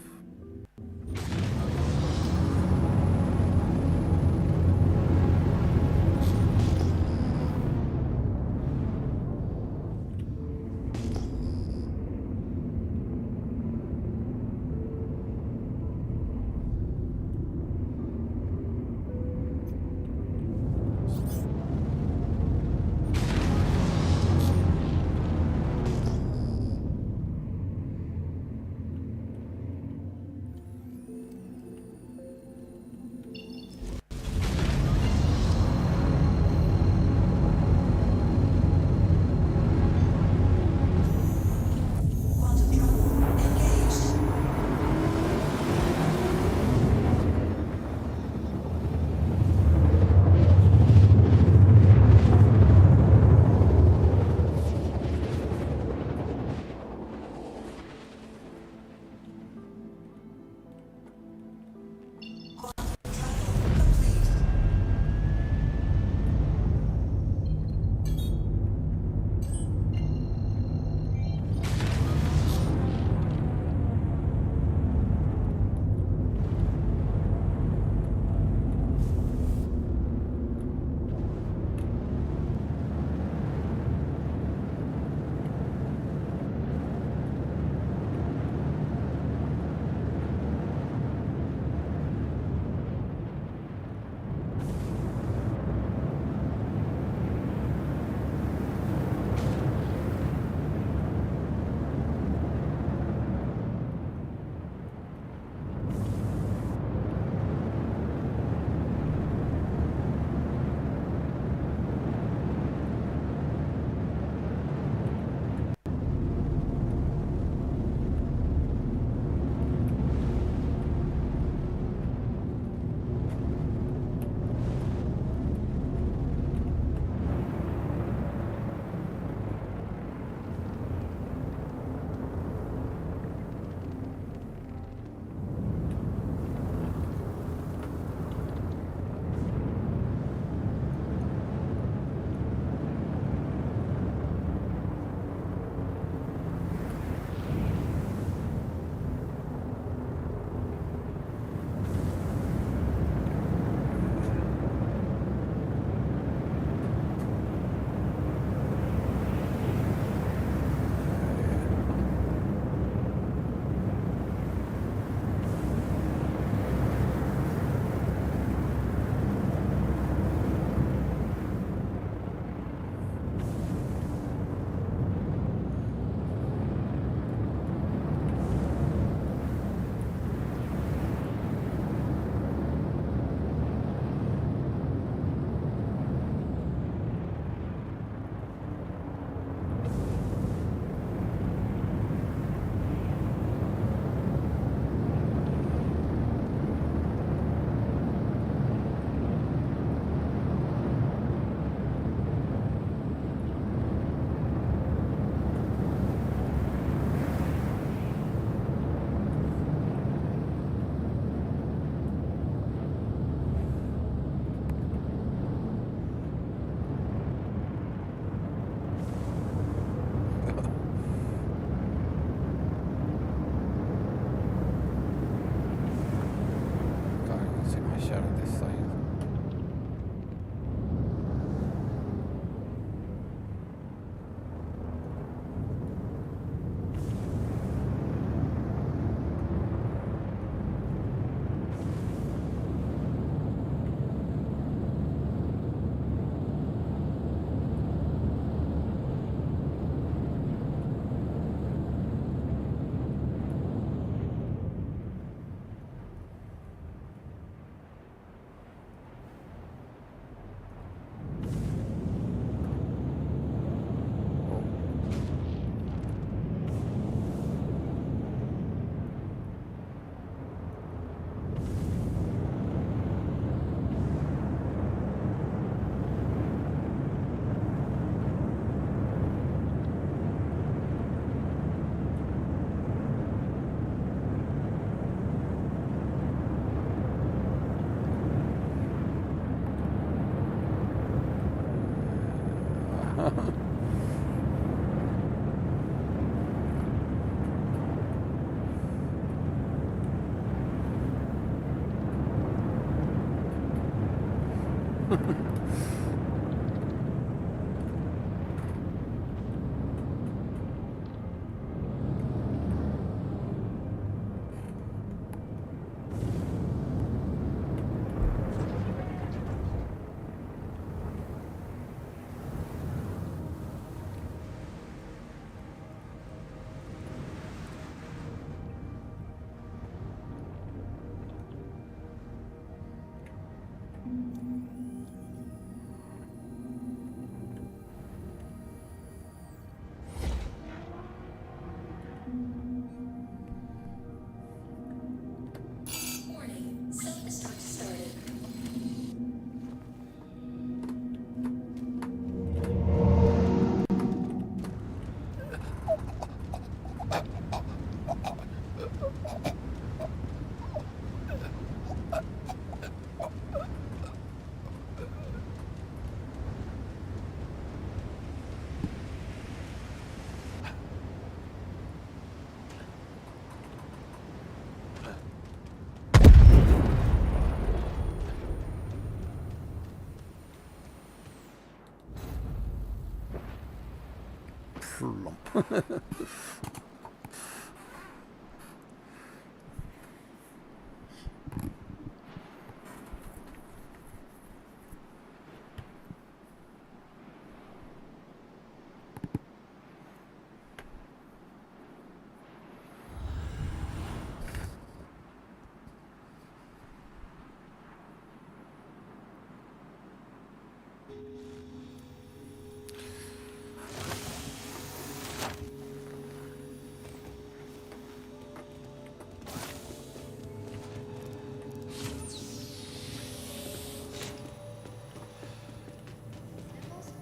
Or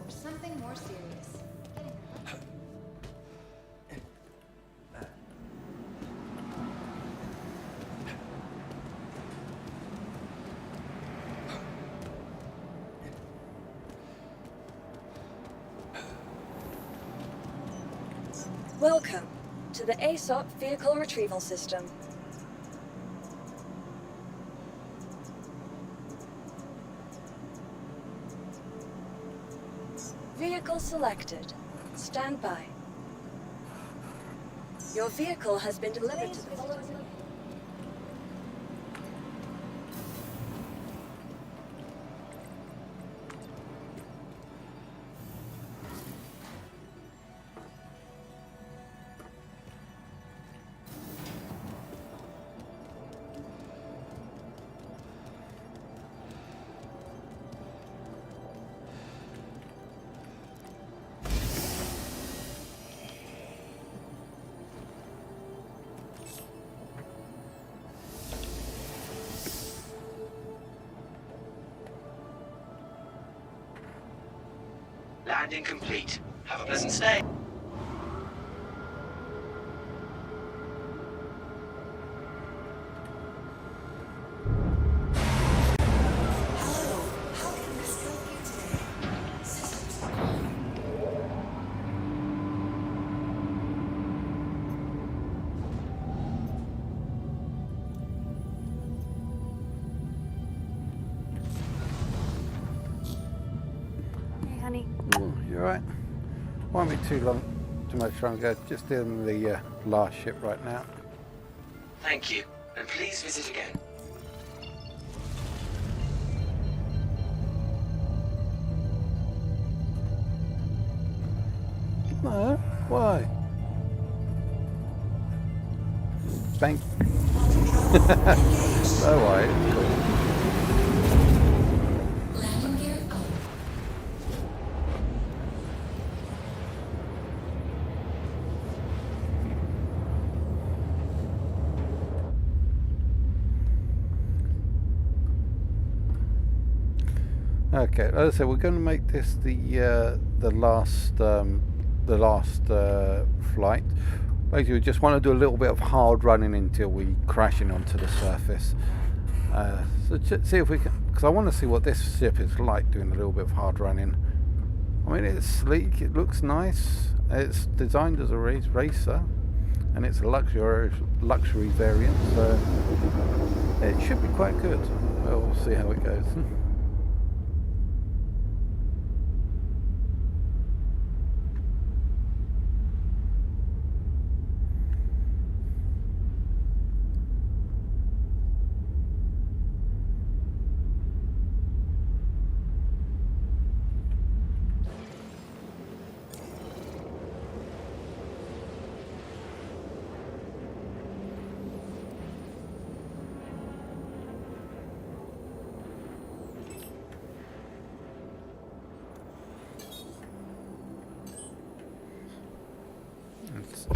something more serious. Getting Welcome to the ASOP Vehicle Retrieval System. Vehicle selected. Stand by. Your vehicle has been delivered to the following location. Landing complete. Have a pleasant stay. Hello, how can Misc help you today? Systems. Hey, honey. Oh, you alright? Won't be too long, too much longer. Just doing the last ship right now. Thank you, and please visit again. No? Why? Thank. No, why? Landing gear out. Okay, as I said, we're going to make this the last flight. Basically, we just want to do a little bit of hard running until we crashing onto the surface. So see if we can, because I want to see what this ship is like doing a little bit of hard running. I mean, it's sleek, it looks nice, it's designed as a racer, and it's a luxury variant, so it should be quite good. Well, we'll see how it goes.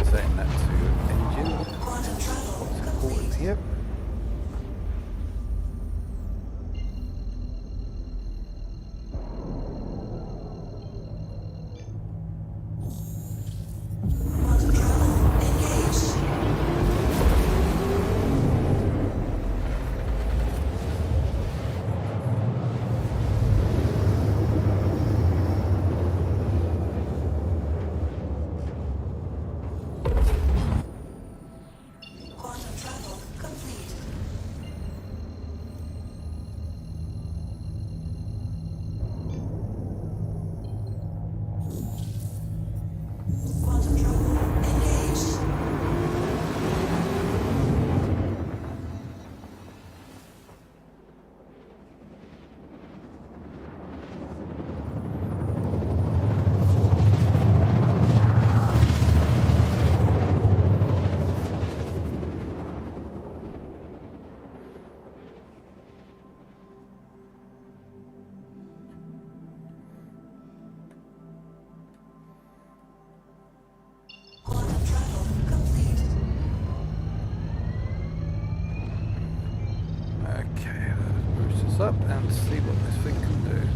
Setting that to engine. What's important here? Quantum travel complete. and see what this thing can do.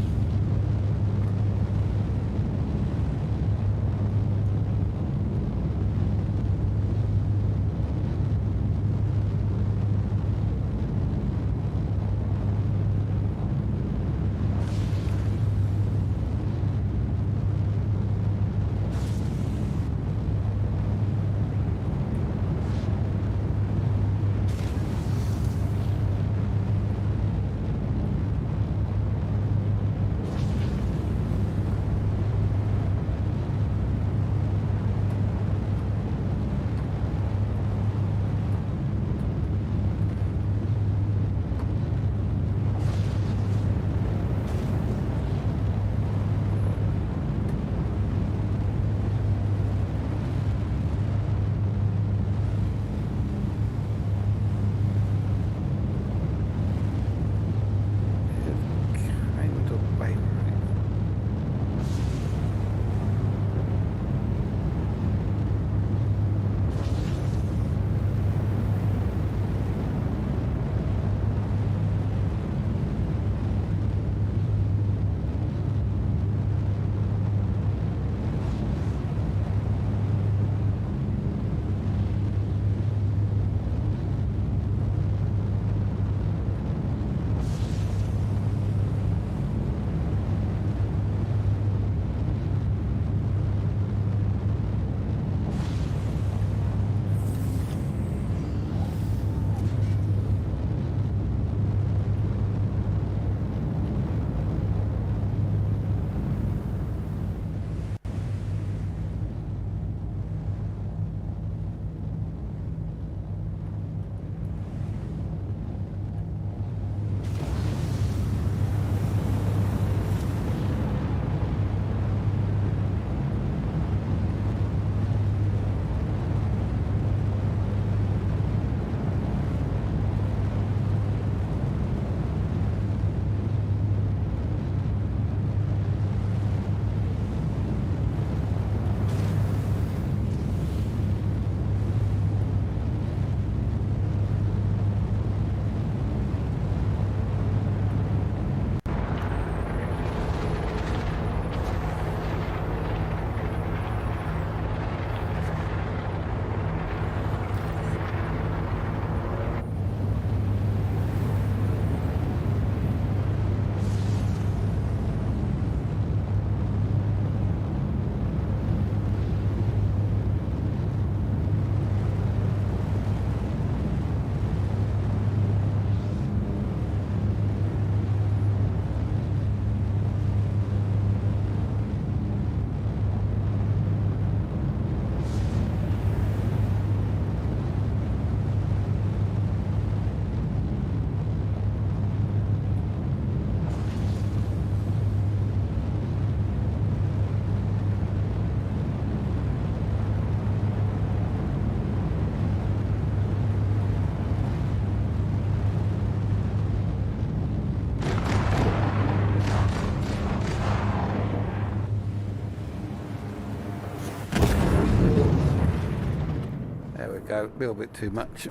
Go a little bit too much.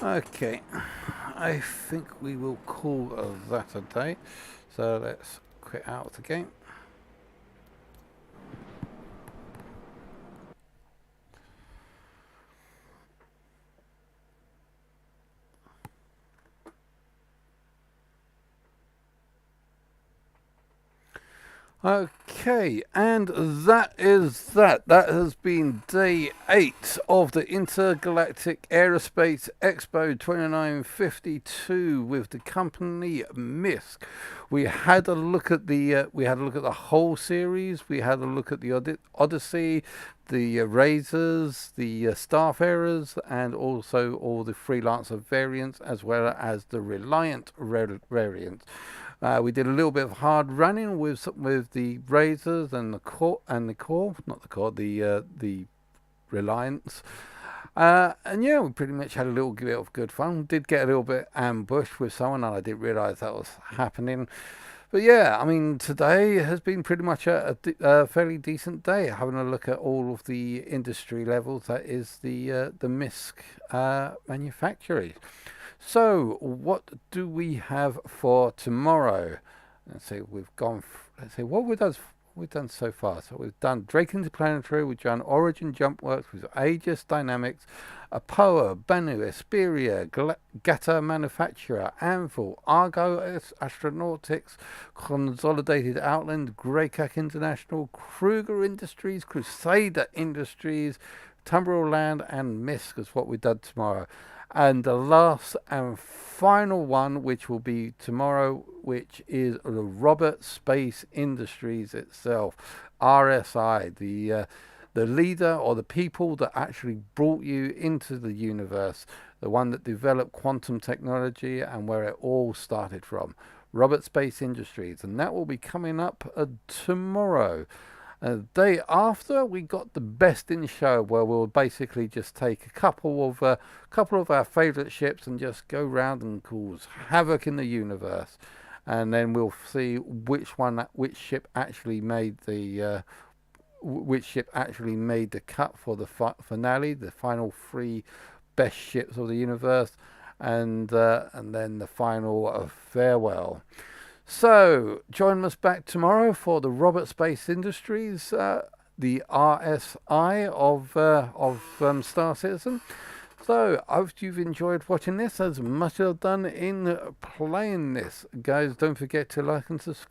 Okay, I think we will call that a day. So let's quit out the game. Okay, and that is that. That has been day 8 of the Intergalactic Aerospace Expo 2952 with the company Misc. We had a look at the whole series. We had a look at the Odyssey, the Razors, the Starfarers, and also all the Freelancer variants, as well as the Reliant variants. We did a little bit of hard running with the Razors and the Reliance. And yeah, we pretty much had a little bit of good fun. Did get a little bit ambushed with someone, and I didn't realise that was happening. But yeah, I mean, today has been pretty much a fairly decent day. Having a look at all of the industry levels, that is the Misc manufacturers. So, what do we have for tomorrow? Let's see, we've gone. Let's see what we've done so far. So we've done Drake Interplanetary, we've done Origin Jump Works with Aegis Dynamics, Apoa, Banu, Esperia, Gata Manufacturer, Anvil, Argo Astronautics, Consolidated Outland, Greycock International, Kruger Industries, Crusader Industries, Tumbrel Land, and Misc is what we've done tomorrow. And the last and final one, which will be tomorrow, which is the Robert Space Industries itself, RSI, the leader or the people that actually brought you into the universe, the one that developed quantum technology and where it all started from, Robert Space Industries, and that will be coming up tomorrow. The day after, we got the best in show, where we'll basically just take a couple of our favourite ships and just go round and cause havoc in the universe, and then we'll see which ship actually made the cut for the finale, the final 3 best ships of the universe, and then the final farewell. So, join us back tomorrow for the Robert Space Industries, the RSI of Star Citizen. So, I hope you've enjoyed watching this as much as I've done in playing this. Guys, don't forget to like and subscribe.